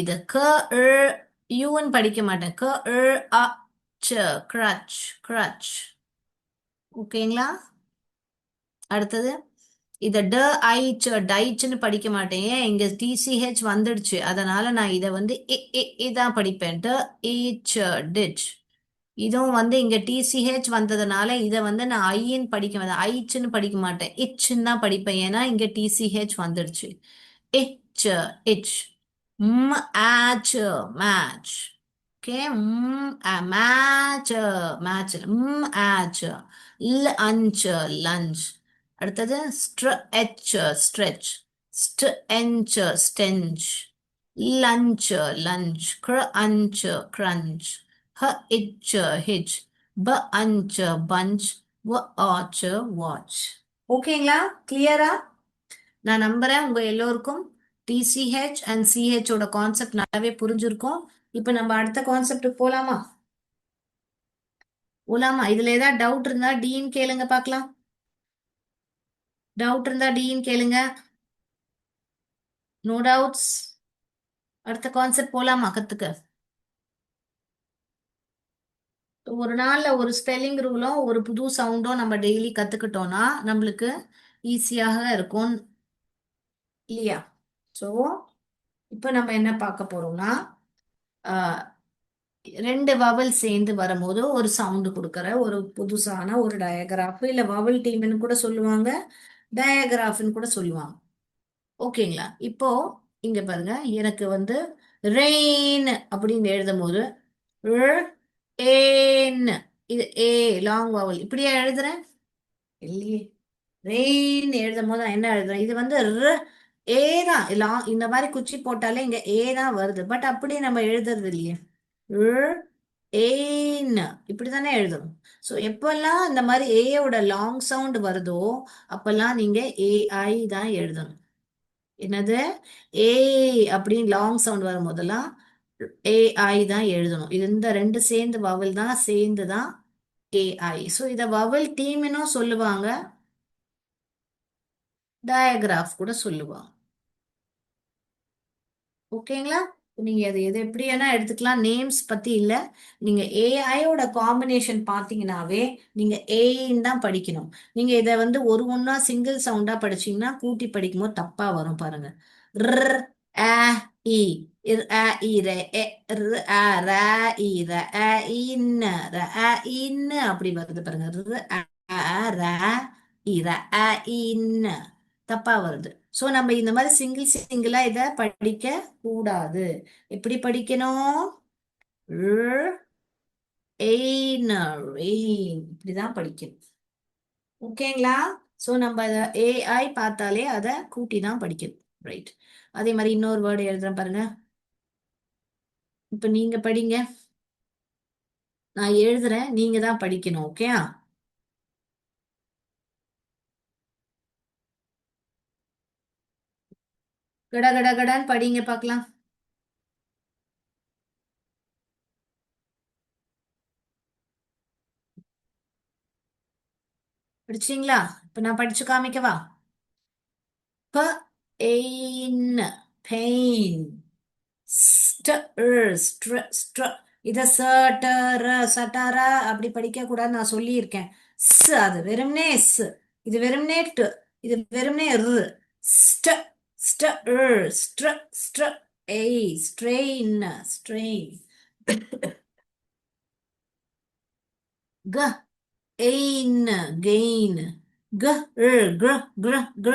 இது க யூன்னு படிக்க மாட்டேன். க அ கிரச் கிரச். ஓகேங்களா? அடுத்தது இத ட ஐச் டைச்னு படிக்க மாட்டேன். ஏன்? இங்க டிசிஹெச் வந்துடுச்சு, அதனால நான் இதை வந்து இதான் படிப்பேன். ட ஈச் டிச். இதுவும் வந்து இங்க டிசிஹெச் வந்ததுனால இதை வந்து நான் ஐன்னு படிக்க மாட்டேன், ஐச்சுன்னு படிக்க மாட்டேன், இச்சுன்னு தான் படிப்பேன். ஏன்னா இங்க டிசிஹெச் வந்துடுச்சு. இச் இச். ம் ஆச் மேட்ச். Okay, match match. ஆச். அஞ்ச் லஞ்ச். அடுத்தது ஸ்ட்ரெச் ஸ்ட்ரெச். ஸ்ட்ரென்ச் stench. Lunch lunch. crunch crunch. hitch hitch. bunch bunch. watch watch. ஓகேங்களா? கிளியரா? நான் நம்புறேன் உங்க எல்லோருக்கும் டிசிஹெச் அண்ட் சிஹெச் ஓட கான்செப்ட் நல்லாவே புரிஞ்சிருக்கும். இப்ப நம்ம அடுத்த கான்செப்டுக்கு போலாமா? போலாமா? இதுல ஏதாவது டவுட் இருந்தா டீன்னு கேளுங்க பார்க்கலாம். டவுட் இருந்தா டீன்னு கேளுங்க. No doubts. அடுத்த கான்செப்ட் போலாமா கத்துக்க? ஒரு நாள்ல ஒரு ஸ்பெல்லிங் ரூலும் ஒரு புது சவுண்டும் நம்ம டெய்லி கத்துக்கிட்டோம்னா நம்மளுக்கு ஈஸியாக இருக்கும் இல்லையா? ஸோ இப்ப நம்ம என்ன பார்க்க போறோம்னா ரெண்டு வவல் சேர்ந்து வரும்போது ஒரு சவுண்டு கொடுக்கற ஒரு புதுசான ஒரு டயக்ராஃப் இல்ல வவல் டீம்னு கூட சொல்லுவாங்க, டயக்ராஃப்னு கூட சொல்லுவாங்க. ஓகேங்களா? இப்போ இங்க பாருங்க, எனக்கு வந்து ரெயின் அப்படின்னு எழுதும் போது ஏன், இது ஏ லாங் வவல் இப்படியா எழுதுறேன்? இல்லையே. ரெயின் எழுதும் போது நான் என்ன எழுதுறேன்? இது வந்து ஏ தான். இந்த மாதிரி குச்சி போட்டாலே இங்க ஏ தான் வருது. பட் அப்படி நம்ம எழுதுறது இல்லையே. ர், ஏன் இப்படிதானே எழுதணும். ஸோ எப்பெல்லாம் இந்த மாதிரி ஏயோட லாங் சவுண்ட் வருதோ அப்பெல்லாம் நீங்க ஏஐ தான் எழுதணும். என்னது? ஏ அப்படின்னு லாங் சவுண்ட் வரும் போதெல்லாம் ஏஐ தான் எழுதணும். இது இந்த ரெண்டு சேர்ந்து வவல் தான் சேர்ந்து தான் ஏஐ. ஸோ இதை வவல் டீம்னும் சொல்லுவாங்க, டயக்ராஃப் கூட சொல்லுவாங்க. ஓகேங்களா? நீங்க அது எது எப்படி வேணா எடுத்துக்கலாம். நேம்ஸ் பத்தி இல்ல. நீங்க ஏஐயோட காம்பினேஷன் பாத்தீங்கன்னாவே நீங்க ஏன்னு தான் படிக்கணும். நீங்க இதை வந்து ஒரு ஒண்ணா சிங்கிள் சவுண்டா படிச்சீங்கன்னா கூட்டி படிக்கும்போது தப்பா வரும் பாருங்க. ர், ஆ, இ, இ, ர், ஆ, ர, இ, இன்னு, இன்னு அப்படி வருது பாருங்க. ர, ர, இன்னு தப்பா வருது. சோ நம்ம இந்த மாதிரி சிங்கிள் சிங்கிளா இத படிக்க கூடாது. எப்படி படிக்கணும்? ர், ஏன், ரெயின் இப்படிதான் படிக்கணும். ஓகேங்களா? சோ நம்ம ஏஐ பார்த்தாலே அதை கூட்டி தான் படிக்கணும். ரைட். அதே மாதிரி இன்னொரு வேர்டு எழுதுறேன் பாருங்க. இப்ப நீங்க படிங்க. நான் எழுதுறேன், நீங்க தான் படிக்கணும். ஓகே? கட கட கடன்னு படிங்க பார்க்கலாம். படிச்சீங்களா? இப்ப நான் படிச்சு காமிக்கவா? ப, எயின், பெயின். ஸ்ட்ர இத சட்டர சட்டார அப்படி படிக்க கூடாது நான் சொல்லியிருக்கேன். அது வெறும்னே இது வெறும்னே இது வெறும்னே ஸ்ட ஸ்ட ஸ்ட்ர ஸ்ட்ர ஏய் ஸ்ட்ரெயின் ஸ்ட்ரெயின். க எயின் கெயின். க கிர கிர கிர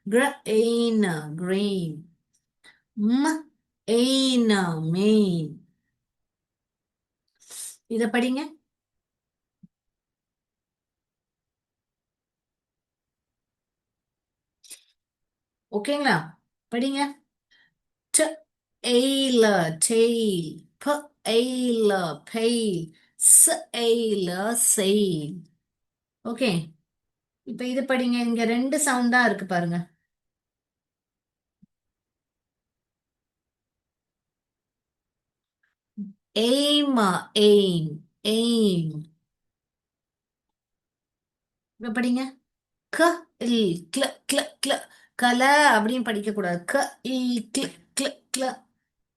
கிர எயின் கிரெயின். ம எயின் மெயின். இத படிங்க. ஓகேங்களா? படிங்க. ட எய்ல டெய்ல். ப எய்ல பெயில். ஸ் எய்ல செயில். ஓகே. இப்ப இது படிங்க. இங்க ரெண்டு சவுண்டா இருக்கு பாருங்க. Aim, aim, aim. இப்ப படிங்க. க இல் கிள கிள கிள. கல அப்படின்னு படிக்க கூடாது. க இல் கிள கிள கிள.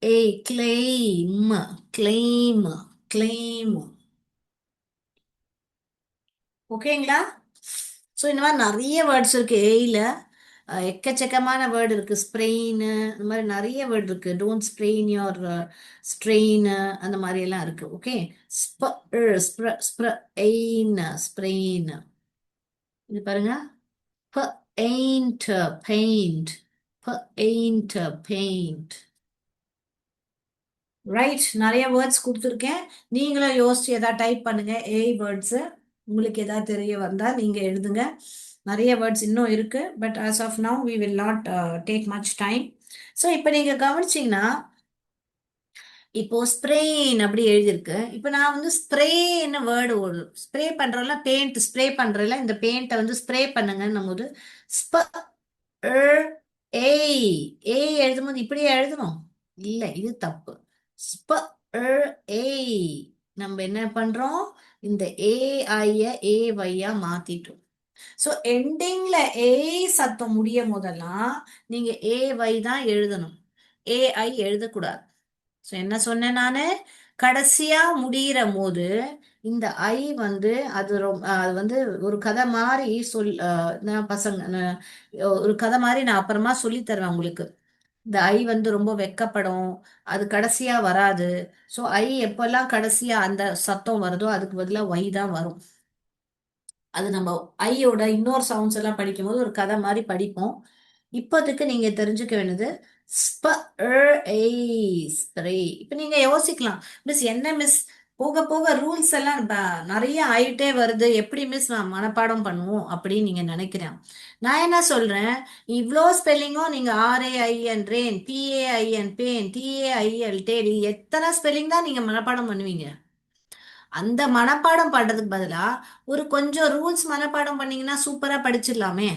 ஏய் கிளைம், கிளைம், கிளைம். ஓகேங்களா? ஸோ இந்த மாதிரி நிறைய வேர்ட்ஸ் இருக்கு ஏயில. எக்கச்சக்கமான வேர்டு இருக்கு. ஸ்ப்ரெயின், இந்த மாதிரி நிறைய வேர்டு இருக்கு. டோன்ட் ஸ்ப்ரெயின் யோர் ஸ்ட்ரெயின், அந்த மாதிரி எல்லாம் இருக்கு. ஓகே. ஸ்ப ஸ்ப்ர ஸ்ப்ர எயின் ஸ்ப்ரெயின். இது பாருங்க. ப எயிண்ட் பெயிண்ட். ப எயிண்ட் பெயிண்ட். ரைட். நிறைய வேர்ட்ஸ் கொடுத்துருக்கேன். நீங்களும் யோசிச்சு ஏதாவது டைப் பண்ணுங்க ஏஐ வேர்ட்ஸ். உங்களுக்கு ஏதாவது தெரிய வந்தா நீங்க எழுதுங்க. நிறைய வேர்ட்ஸ் இன்னும் இருக்கு. But as of now we will not take much time. So இப்போ நீங்க கவனிச்சீங்கன்னா இப்போ ஸ்ப்ரெயின் அப்படி எழுதியிருக்கு. இப்போ நான் வந்து ஸ்ப்ரேன்னு வேர்டு ஓடு ஸ்ப்ரே பண்றோம்ல, பெயிண்ட் ஸ்ப்ரே பண்றோம்ல, இந்த பெயிண்ட்டை வந்து ஸ்ப்ரே பண்ணுங்கன்னும் போது ஸ்ப ர், ஏய் ஏய் எழுதும்போது இப்படியே எழுதணும். இல்ல, இது தப்பு. ஸ்ப ர், ஏய். நம்ம என்ன பண்றோம்? இந்த ஏஐய ஏவையா மாத்திட்டோம். சோ எண்டிங்ல ஏய் சத்தம் முடியும் போதெல்லாம் நீங்க ஏவை தான் எழுதணும். ஏஐ எழுதக்கூடாது. ஸோ என்ன சொன்னேன் நானு? கடைசியா முடியிற போது இந்த ஐ வந்து அது வந்து ஒரு கதை மாதிரி நான் பசங்க ஒரு கதை மாதிரி நான் அப்புறமா சொல்லி தருவேன் உங்களுக்கு. இந்த ஐ வந்து ரொம்ப வெக்கப்படும். அது கடைசியா வராது. ஸோ ஐ எப்பெல்லாம் கடைசியா அந்த சத்தம் வருதோ அதுக்கு பதிலா ஒய் தான் வரும். அது நம்ம ஐயோட இன்னொரு சவுண்ட்ஸ் எல்லாம் படிக்கும்போது ஒரு கதை மாதிரி படிப்போம். இப்போதைக்கு நீங்க தெரிஞ்சுக்க வேண்டியது ஸ்ப ஸ்ப்ரே. இப்ப நீங்க யோசிக்கலாம், மிஸ் என்ன மிஸ், போக போக ரூல்ஸ் எல்லாம் நிறைய ஆயிட்டே வருது, எப்படி மிஸ் நான் மனப்பாடம் பண்ணுவோம் அப்படின்னு நீங்க நினைக்கிறேன். நான் என்ன சொல்றேன், இவ்வளோ ஸ்பெல்லிங்கும் நீங்க RAIN rain, PAIN pain, TAIL tail, எத்தனை ஸ்பெல்லிங் தான் நீங்க மனப்பாடம் பண்ணுவீங்க? அந்த மனப்பாடம் பண்றதுக்கு பதிலா ஒரு கொஞ்சம் ரூல்ஸ் மனப்பாடம் பண்ணீங்கன்னா சூப்பரா படிச்சிடலாமே.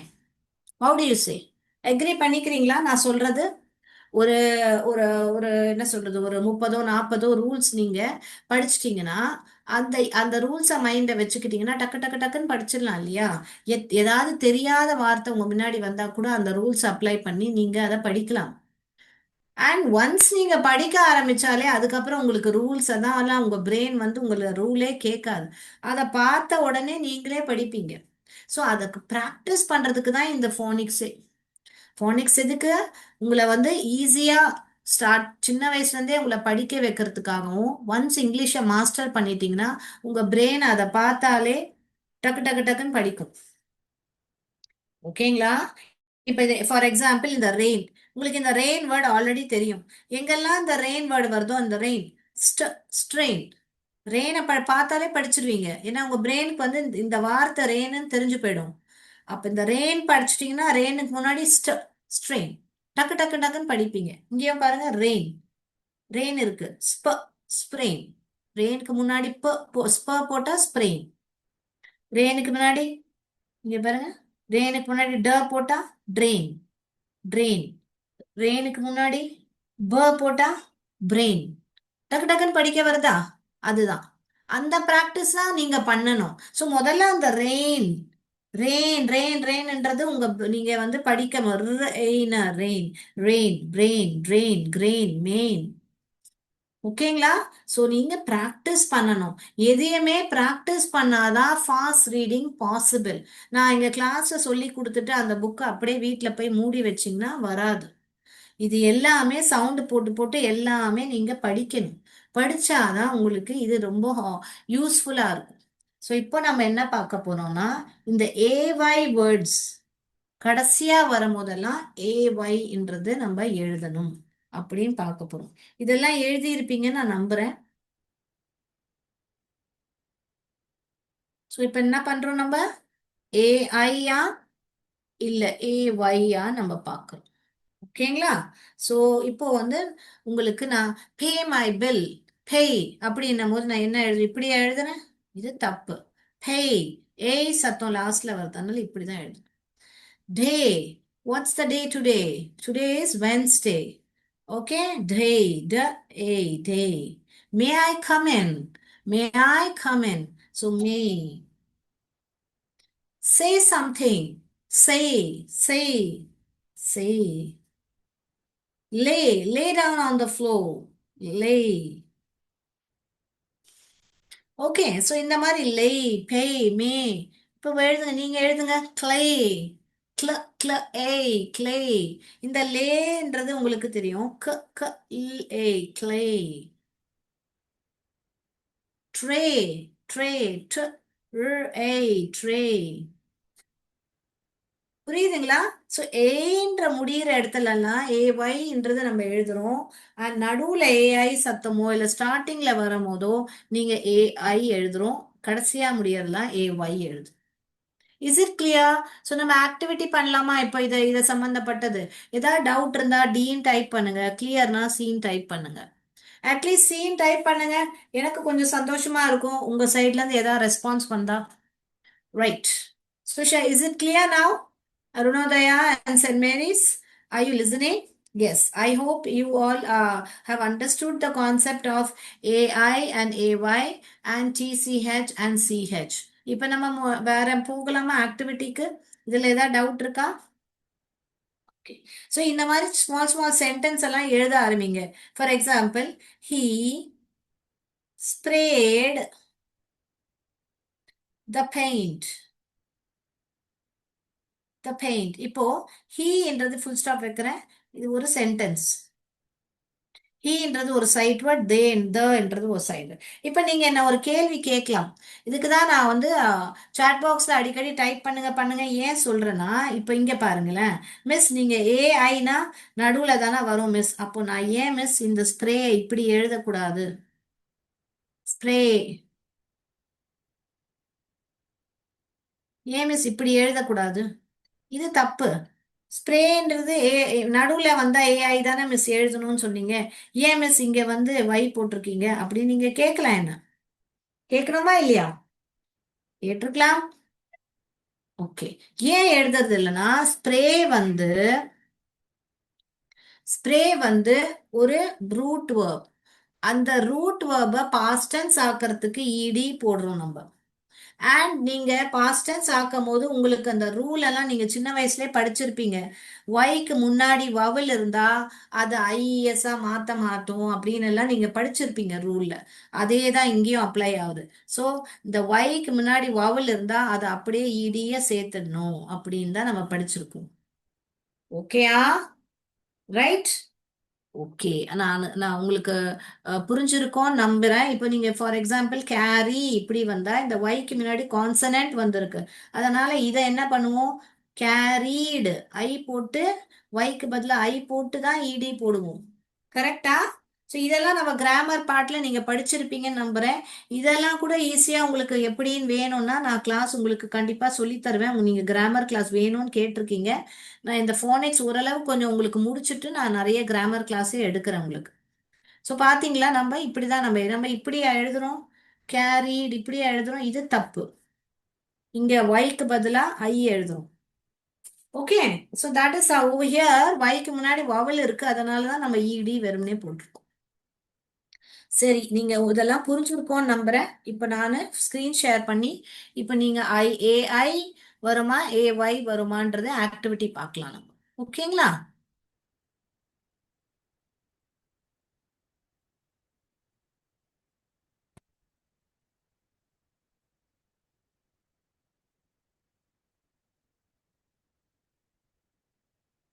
How do you say? Agree பண்ணிக்கிறீங்களா நான் சொல்றது? ஒரு ஒரு ஒரு என்ன சொல்றது, ஒரு 30 40 ரூல்ஸ் நீங்க படிச்சிட்டீங்கன்னா, அந்த அந்த ரூல்ஸை மைண்ட வச்சுக்கிட்டீங்கன்னா டக்கு டக்கு டக்குன்னு படிச்சிடலாம் இல்லையா? ஏதாவது தெரியாத வார்த்தை உங்க முன்னாடி வந்தா கூட அந்த ரூல்ஸ் அப்ளை பண்ணி நீங்க அதை படிக்கலாம். அண்ட் ஒன்ஸ் நீங்க படிக்க ஆரம்பிச்சாலே அதுக்கப்புறம் உங்களுக்கு ரூல்ஸ் அதான் உங்க பிரெயின் வந்து உங்களை ரூலே கேட்காது. அதை பார்த்த உடனே நீங்களே படிப்பீங்க. ஸோ அதுக்கு ப்ராக்டிஸ் பண்றதுக்கு தான் இந்த ஃபோனிக்ஸே. ஃபோனிக்ஸ் எதுக்கு? உங்களை வந்து ஈஸியா சின்ன வயசுல இருந்தே உங்களை படிக்க வைக்கிறதுக்காகவும், ஒன்ஸ் இங்கிலீஷை மாஸ்டர் பண்ணிட்டீங்கன்னா உங்க பிரெயின் அதை பார்த்தாலே டக்கு டக்கு டக்குன்னு படிக்கும். ஓகேங்களா? இப்ப இது ஃபார் எக்ஸாம்பிள் இந்த ரெயின். உங்களுக்கு இந்த ரெயின் வேர்டு ஆல்ரெடி தெரியும். எங்கெல்லாம் இந்த ரெயின் வேர்டு வருதோ அந்த ரெயின், ஸ்ட்ரெயின், ரெயினை பார்த்தாலே படிச்சிருவீங்க. ஏன்னா உங்க பிரெயினுக்கு வந்து இந்த வார்த்தை ரெயின்னு தெரிஞ்சு போயிடும். அப்ப இந்த ரெயின் படிச்சிட்டீங்கன்னா ரெயினுக்கு முன்னாடி ஸ்ட்ரெயின், டக்கு டக்கு டக்குன்னு படிப்பீங்க. இங்கேயும் பாருங்க ரெயின், ரெயின் இருக்கு. ஸ்ப்ரெயின், ரெயினுக்கு முன்னாடி போட்டா ஸ்ப்ரெயின். ரெயினுக்கு முன்னாடி இங்க பாருங்க, ரெயினுக்கு முன்னாடி போட்டா ட்ரெயின், ட்ரெயின். ரெயினுக்கு முன்னாடி போட்டா பிரெயின். டக்கு டக்குன்னு படிக்க வருதா? அதுதான். அந்த பிராக்டிஸ் தான் நீங்க பண்ணணும். ஸோ முதல்ல அந்த ரெயின், ரெயின் ரெயின் ரெயின்ன்றது நீங்க வந்து படிக்க rain, rain, rain, brain, rain, grain, main. ஓகேங்களா? ஸோ நீங்க பிராக்டிஸ் பண்ணணும். எதையுமே பிராக்டிஸ் பண்ணாதான் ஃபாஸ்ட் ரீடிங் பாசிபிள். நான் எங்க கிளாஸ்ல சொல்லி கொடுத்துட்டு அந்த புக்கை அப்படியே வீட்டில் போய் மூடி வச்சிங்கன்னா வராது. இது எல்லாமே சவுண்டு போட்டு போட்டு எல்லாமே நீங்க படிக்கணும். படிச்சாதான் உங்களுக்கு இது ரொம்ப யூஸ்ஃபுல்லா இருக்கும். ஸோ இப்போ நம்ம என்ன பார்க்க போறோம்னா, இந்த ஏஒய் வேர்ட்ஸ் கடைசியா வரும்போதெல்லாம் ஏஒய்ன்றது நம்ம எழுதணும் அப்படின்னு பார்க்க போறோம். இதெல்லாம் எழுதி இருப்பீங்கன்னு நான் நம்புறேன். ஸோ இப்போ என்ன பண்றோம் நம்ம? ஏஐயா இல்ல ஏஒய்யா நம்ம பார்க்கறோம். ஓகேங்களா? ஸோ இப்போ வந்து உங்களுக்கு நான் பே மை பில், பேய் அப்படின்னும் போது நான் என்ன இப்படி எழுதுறேன்? இது தப்பு. பேய், ஏய் சத்தம் லாஸ்ட்ல வருது, அதனால இப்படிதான் எழுதுறேன். Day, what's the day today? Today is Wednesday. Okay, day, ட ஏ, day. May I come in? May I come in? So may. Say something, say, say, say. Lay down on the floor. Lay. Okay, so இந்த மாதிரி லே, பே, மே. இப்போ எழுதுங்க, நீங்க எழுதுங்க. Clay, கிள, கிள, ஏய், கிளே. இந்த லேன்றது உங்களுக்கு தெரியும். க, க, இல், ஏய், கிளே. ட்ரே, ட்ரே, ட்ர, ஏய், ட்ரே. புரியுதுங்களா? ஸோ ஏன்ற முடியிற இடத்துலலாம் ஏஒய்ன்றது நம்ம எழுதுறோம். அண்ட் நடுவில் ஏஐ சத்தமோ இல்லை ஸ்டார்டிங்ல வரும் போதோ நீங்க ஏஐ எழுதுறோம். கடைசியா முடியறதுலாம் ஏஒய் எழுது. Is it clear? ஸோ நம்ம ஆக்டிவிட்டி பண்ணலாமா? இப்போ இதை சம்பந்தப்பட்டது ஏதாவது டவுட் இருந்தா டீன் டைப் பண்ணுங்க, கிளியர்னா சீன் டைப் பண்ணுங்க. அட்லீஸ்ட் சீன் டைப் பண்ணுங்க, எனக்கு கொஞ்சம் சந்தோஷமா இருக்கும். உங்க சைட்ல இருந்து ஏதாவது ரெஸ்பான்ஸ் வந்தா. Right. Swisha, is it clear now? Arunodaya and St. Mary's, are you listening? Yes, I hope you all have understood the concept of AI and AY and TCH and CH. இப்போ நம்ம வேற போகலாமா ஆக்டிவிட்டிக்கு? இதுல ஏதாவது doubt இருக்கா? Okay, so இந்த மாதிரி small small sentence எல்லாம் எழுத ஆரம்பிங்க. For example, he sprayed the paint. The paint. இப்போ ஹீ என்றது ஃபுல் ஸ்டாப் வைக்கிறேன். இது ஒரு சென்டென்ஸ். ஹீன்றது ஒரு சைட் வேர்ட், தேன்றது ஒரு சைடு. இப்போ நீங்க என்ன ஒரு கேள்வி கேட்கலாம். இதுக்கு தான் நான் வந்து சாட் பாக்ஸ்ல அடிக்கடி டைப் பண்ணுங்க பண்ணுங்க ஏன் சொல்றேன்னா, இப்போ இங்க பாருங்களேன். மிஸ் நீங்க ஏஐனா நடுவுல தானே வரும் மிஸ். அப்போ நான் ஏன் மிஸ் இந்த ஸ்ப்ரே இப்படி எழுதக்கூடாது? ஸ்ப்ரே ஏன் மிஸ் இப்படி எழுதக்கூடாது? இது தப்பு. ஸ்ப்ரேன்றது நடுவுல வந்தா ஏஐ தானே மிஸ் எழுதணும்னு சொன்னீங்க. ஏன் மிஸ் இங்க வந்து வை போட்டிருக்கீங்க அப்படின்னு நீங்க கேட்கலாம். என்ன கேட்கணுமா இல்லையா? கேட்டிருக்கலாம். ஓகே. ஏன் எழுதுறது இல்லைன்னா, வந்து ஸ்ப்ரே வந்து ஒரு ரூட் வேர்ப். அந்த ரூட் வேர்பை பாஸ்ட் டென்ஸ் ஆக்கிறதுக்கு இடி போடுறோம் நம்ம. அண்ட் நீங்க பாஸ்ட் டென்ஸ் ஆக்கும் போது உங்களுக்கு அந்த ரூல் எல்லாம் நீங்க சின்ன வயசுலயே படிச்சிருப்பீங்க. ஒய்க்கு முன்னாடி வவல் இருந்தா அது ஐஎஸ்ஆ மாத்த மாட்டோம் அப்படின்னு எல்லாம் நீங்க படிச்சிருப்பீங்க ரூல்ல. அதே தான் இங்கேயும் அப்ளை ஆகுது. ஸோ இந்த ஒய்க்கு முன்னாடி வவல் இருந்தா அதை அப்படியே இடிய சேர்த்துடணும் அப்படின்னு தான் நம்ம படிச்சிருக்கோம். ஓகேயா? ரைட். ஓகே. நான் உங்களுக்கு புரிஞ்சிருக்கோம் நம்புறேன். இப்போ நீங்க ஃபார் எக்ஸாம்பிள் கேரி இப்படி வந்தா இந்த ஒய்க்கு முன்னாடி கான்சனன்ட் வந்திருக்கு. அதனால இதை என்ன பண்ணுவோம்? கேரீடு ஐ போட்டு ஒய்க்கு பதிலா ஐ போட்டு தான் இடி போடுவோம். கரெக்டா? ஸோ இதெல்லாம் நம்ம கிராமர் பார்ட்ல நீங்க படிச்சிருப்பீங்கன்னு நம்புறேன். இதெல்லாம் கூட ஈஸியா உங்களுக்கு எப்படின்னு வேணும்னா நான் கிளாஸ் உங்களுக்கு கண்டிப்பா சொல்லி தருவேன். நீங்க கிராமர் கிளாஸ் வேணும்னு கேட்டிருக்கீங்க. நான் இந்த ஃபோனிக்ஸ் ஓரளவு கொஞ்சம் உங்களுக்கு முடிச்சுட்டு நான் நிறைய கிராமர் கிளாஸே எடுக்கிறேன் உங்களுக்கு. ஸோ பாத்தீங்களா, நம்ம இப்படிதான் நம்ம நம்ம இப்படியா எழுதுறோம். கேரிட் இப்படியா எழுதுறோம். இது தப்பு. இங்க ஒய்க்கு பதிலா ஐ எழுதுறோம். Okay. So that is over here ஒய்க்கு முன்னாடி வவல் இருக்கு. அதனால தான் நம்ம இடி வெறுமனே போட்டிருக்கோம். சரி, நீங்க இதெல்லாம் புரிஞ்சிருக்கோன்னு நம்புறேன். இப்போ நான் ஸ்கிரீன் ஷேர் பண்ணி இப்போ நீங்க ஏஐ வருமா ஏஒய் வருமான்றது ஆக்டிவிட்டி பார்க்கலாம் நம்ம. ஓகேங்களா?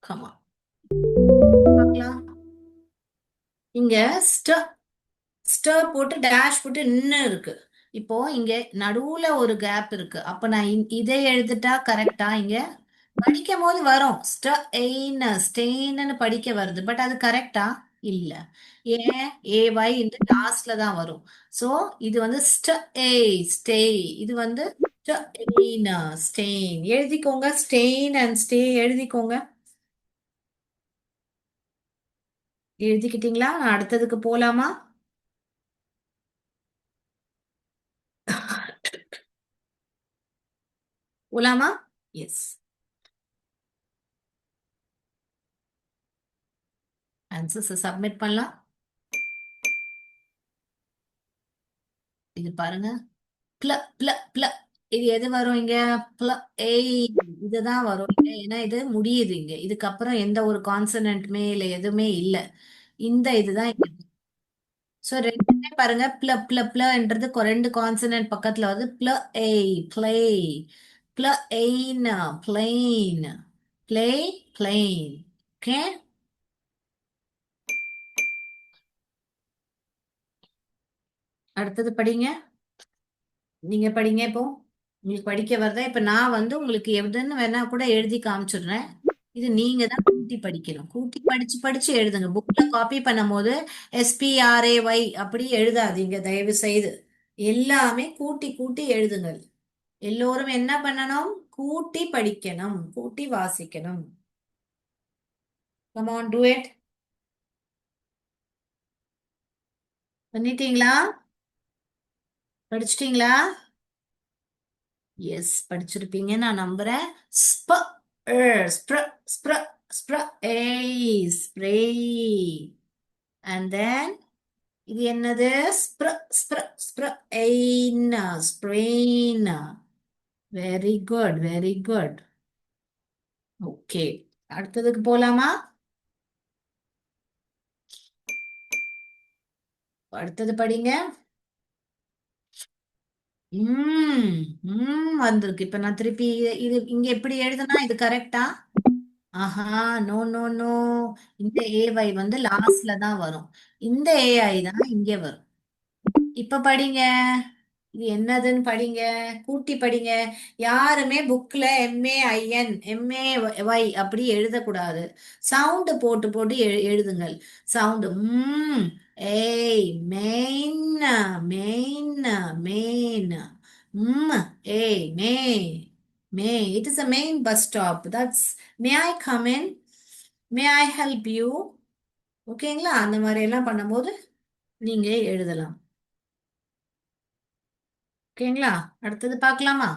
கமா பார்க்கலாம். இங்க ஸ்ட ஸ்டர் போட்டு டேஷ் போட்டு இன்னும் இருக்கு. இப்போ இங்க நடுவுல ஒரு கேப் இருக்கு. அப்ப நான் இதை எழுதிட்டா கரெக்டா? இங்க படிக்கும் போது வரும் ஸ்டெயின்னு படிக்க வருது. பட் அது கரெக்டா? இல்ல. ஏன்? ஏஒய் இந்த லாஸ்ட்ல தான் வரும். சோ இது வந்து ஸ்டே. இது வந்து ஸ்டெயின் எழுதிக்கோங்க. ஸ்டெயின் அண்ட் ஸ்டே எழுதிக்கோங்க. எழுதிக்கிட்டீங்களா? நான் அடுத்ததுக்கு போலாமா? போலாமா? எஸ். ஆன்சர்ஸ் சப்மிட் பண்ணலாம். இது பாருங்க. பிள பிள பிள இது எது வரும் இங்க? பிள ஏய் இதுதான் வரும் இங்க. ஏன்னா இது முடியுது இங்க. இதுக்கப்புறம் எந்த ஒரு கான்சனன்ட்மே இல்ல, எதுவுமே இல்ல. இந்த இதுதான் இங்க. சோ ரெண்டுமே பாருங்க. பிள பிள பிளன்றது ரெண்டு கான்சனன்ட் பக்கத்துல வந்து பிள ஏய் பிளே. பிள எயின் பிளெயின். Play plain. ஓகே. அடுத்தது படிங்க. நீங்க படிங்க இப்போ. உங்களுக்கு படிக்க வருதா? இப்ப நான் வந்து உங்களுக்கு எதுன்னு வேணா கூட எழுதி காமிச்சிடுறேன். இது நீங்க தான் கூட்டி படிக்கணும். கூட்டி படிச்சு படிச்சு எழுதுங்க. புக்ல காப்பி பண்ணும் போது எஸ்பிஆர்ஏஒய் அப்படி எழுதாதீங்க தயவு செய்து. எல்லாமே கூட்டி கூட்டி எழுதுங்கள். எல்லோரும் என்ன பண்ணணும்? கூட்டி படிக்கணும், கூட்டி வாசிக்கணும். Come on to it. பண்ணிட்டீங்களா? படிச்சிட்டீங்களா? எஸ், படிச்சிருப்பீங்க நான் நம்புறேன். ஸ்ப ஸ்ப்ர ஸ்ப்ர ஸ்ப்ர ஏய் ஸ்ப்ரே. அண்ட் தென் இது என்னது? ஸ்ப்ர ஸ்ப்ர ஸ்ப்ர எயின் sprain. Very good, very good. Okay. அடுத்ததுக்கு போலாமா? அடுத்தது படிங்க. ம் ம் வந்திருக்கு. இப்ப நான் திருப்பி இது இங்க எப்படி எழுதுனா இது கரெக்டா? ஆஹா, நோ நோ நோ. இந்த ஏஐ வந்து லாஸ்ட்ல தான் வரும். இந்த ஏஐ தான் இங்க வரும். இப்ப படிங்க. இது என்னதுன்னு படிங்க. கூட்டி படிங்க. யாருமே புக்ல MAIN MAY அப்படி எழுதக்கூடாது. சவுண்ட் போட்டு போட்டு எழுதுங்கள். சவுண்ட் ஏய் மெயின் மெயின் மெயின் ஏய் மே it is a main bus stop. That's May I come in, may I help you. ஓகேங்களா? அந்த மாதிரி எல்லாம் பண்ணும்போது நீங்க எழுதலாம். ஓகேங்களா? அடுத்தது பார்க்கலாமா?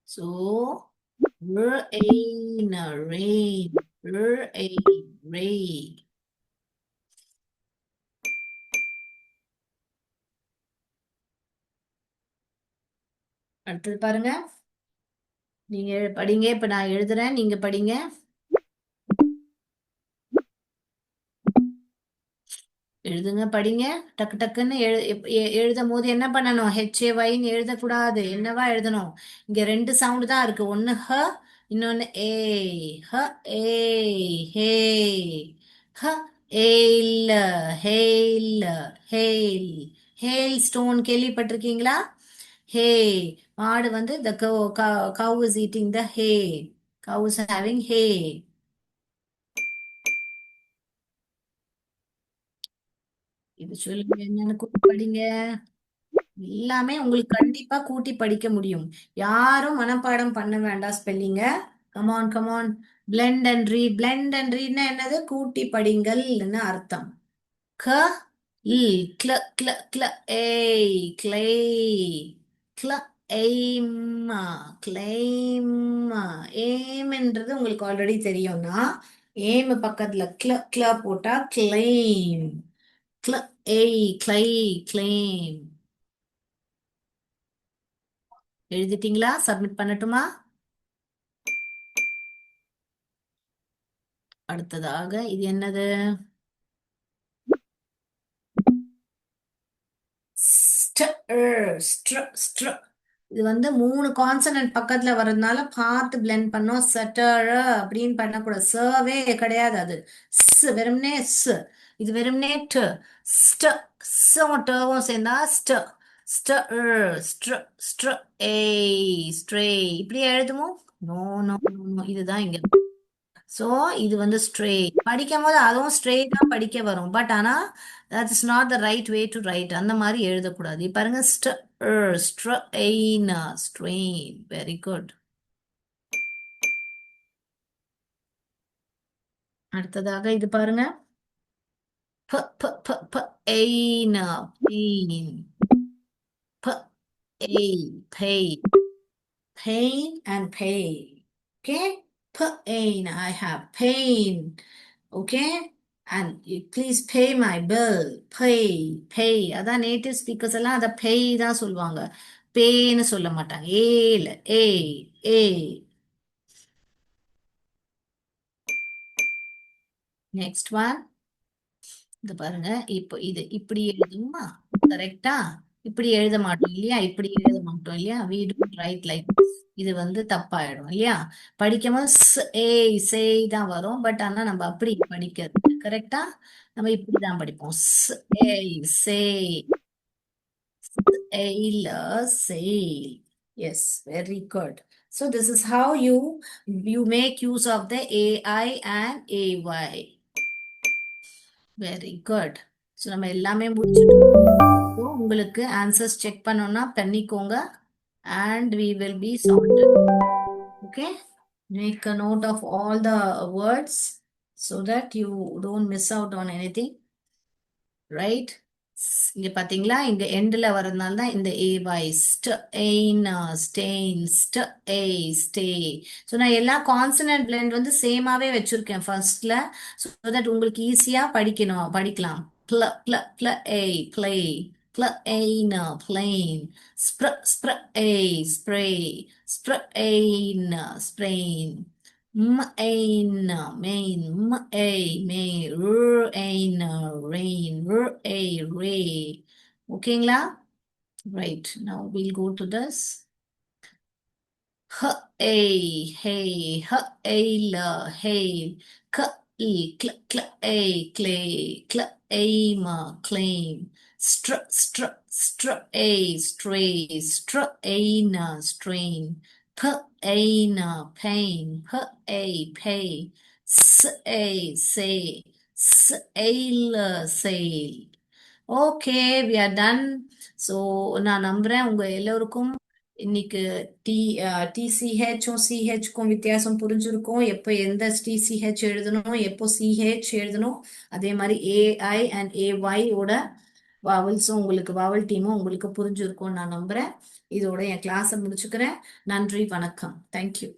So, rain, rain, rain. அடுத்தது பாருங்க. நீங்க படிங்க. இப்ப நான் எழுதுறேன், நீங்க படிங்க. எழுதுங்க, படிங்க. டக்கு டக்குன்னு எழுதும் போது என்ன பண்ணணும்? HAYன்னு எழுதக்கூடாது. என்னவா எழுதணும்? இங்க ரெண்டு சவுண்ட் தான் இருக்கு. ஒன்னு இன்னொன்னு ஏ. ஹ ஏ ஹே. ஹ ஏல் ஹேல் ஹேல். ஹேல் ஸ்டோன் கேள்விப்பட்டிருக்கீங்களா? ஹே. மாடு வந்து the cow is eating the hay. Cow is having hay. இது சொல்லுங்க, என்னன்னு கூட்டி படிங்க. எல்லாமே உங்களுக்கு கண்டிப்பா கூட்டி படிக்க முடியும். யாரும் மனப்பாடம் பண்ண வேண்டாம் ஸ்பெல்லிங்க. Come on come on. Blend and read. Blend and ரீட்னா என்னது? கூட்டி படிங்கள்னு அர்த்தம். க இல் கிள கிள கிள ஏய் கிளே. கிள எய்மா கிளைமா. ஏம்ன்றது உங்களுக்கு ஆல்ரெடி தெரியும்னா ஏம் பக்கத்துல கிள கிள போட்டா கிளைம். கிள ஏய் கிளை கிளைம். எழுதிட்டீங்களா? சப்மிட் பண்ணட்டுமா? அடுத்ததாக இது என்னது? ஸ்ட்ர. இது வந்து மூணு கான்சனன்ட் பக்கத்துல வர்றதுனால பார்த்து பிளெண்ட் பண்ணோம். சட்டர் அப்படின்னு பண்ணக்கூடாது. சர்வே கிடையாது அது. வெறும்னே ஸ். இது வெறும்னே ட். ஸ்ட. டவும் சேர்ந்தா ஸ்ட. ஸ்ட ஸ்ட்ர ஸ்ட்ர ஏய் ஸ்ட்ரே. இப்படியே எழுதுவோம். No no no. இதுதான் இங்க. சோ இது வந்து ஸ்ட்ரே. படிக்கும் போது அதுவும் ஸ்ட்ரே தான் படிக்க வரும். பட் ஆனா that is not the right way to right. அந்த மாதிரி எழுதக்கூடாது. இப்ப பாருங்க ஸ்ட்ரெயின் ஸ்ட்ரெயின். Very good. அடுத்ததாக இது பாருங்க. ப ப ப ப எயின் பெயின். ப ஏய் பெய். Pain and pay. Okay? Pain. I have pain. Okay? And you please pay my bill. Pay. Pay. அதான் நேட்டிவ் ஸ்பீக்கர்ஸ் எல்லாம் அதை pay தான் சொல்லுவாங்க. பேன்னு சொல்ல மாட்டாங்க. ஏல ஏ ஏ. Next one. இது பாருங்க. இப்போ இது இப்படி எழுதுமா? கரெக்டா? இப்படி எழுத மாட்டோம் இல்லையா? இப்படி எழுத மாட்டோம் இல்லையா? we don't write like this. இது வந்து தப்பாயிடும் இல்லையா? படிக்கும்போது ஏய் சேய் தான் வரும். பட் ஆனா நம்ம அப்படி படிக்கிறது கரெக்டா? நம்ம இப்படிதான் படிப்போம். ஏய் சேய். ஏய்ல சேய். Yes, very good. So this is how you make use of the AI and AY. Very good. So நம்ம எல்லாமே முடிச்சுட்டோம். So, உங்களுக்கு ஆன்சர்ஸ் செக் பண்ணோம்னா பண்ணிக்கோங்க. And we will be sorted. Okay? Make a note of all the words so that you don't miss out on anything. Right? இங்க பாத்தீங்களா? இங்க எண்ட்ல வரதுனால தான் இந்த ஏ வாய்ஸ். ஸ்டெயின் ஏ ஸ்டே. ஸோ நான் எல்லா கான்சனன்ட் பிளெண்ட் வந்து சேமாவே வச்சிருக்கேன் ஃபர்ஸ்ட்ல. ஸோ தட் உங்களுக்கு ஈஸியா படிக்கலாம். ப்ள ப்ள ப்ள ஏ ப்ளே. ப்ள ஏன் பிளேன். ஸ்ப்ர ஏ ஸ்ப்ரே. ஸ்ப்ர ஏன் sprain. Main, main, may, rain, rain, a ray. ஓகேங்களா? Right. Now we'll go to this. H a hey h a la hail k e cl cl a clay cl a ma claim str a stray str a na strain p a na pain p a pay s a say s a la sail. Okay we are done. So நான் நம்புறேன் உங்க எல்லோருக்கும் இன்னைக்கு D டிசிஹெச்சும் சிஹெச்க்கும் வித்தியாசம் புரிஞ்சிருக்கும். எப்போ எந்த DCH எழுதணும், எப்போ சிஹெச் எழுதணும், அதே மாதிரி ஏஐ அண்ட் ஏஒய் ஓட வாவல்ஸும் உங்களுக்கு வாவல் டீமும் உங்களுக்கு புரிஞ்சிருக்கும்னு நான் நம்புறேன். இதோட என் கிளாஸை முடிச்சுக்கிறேன். நன்றி, வணக்கம். தேங்க்யூ.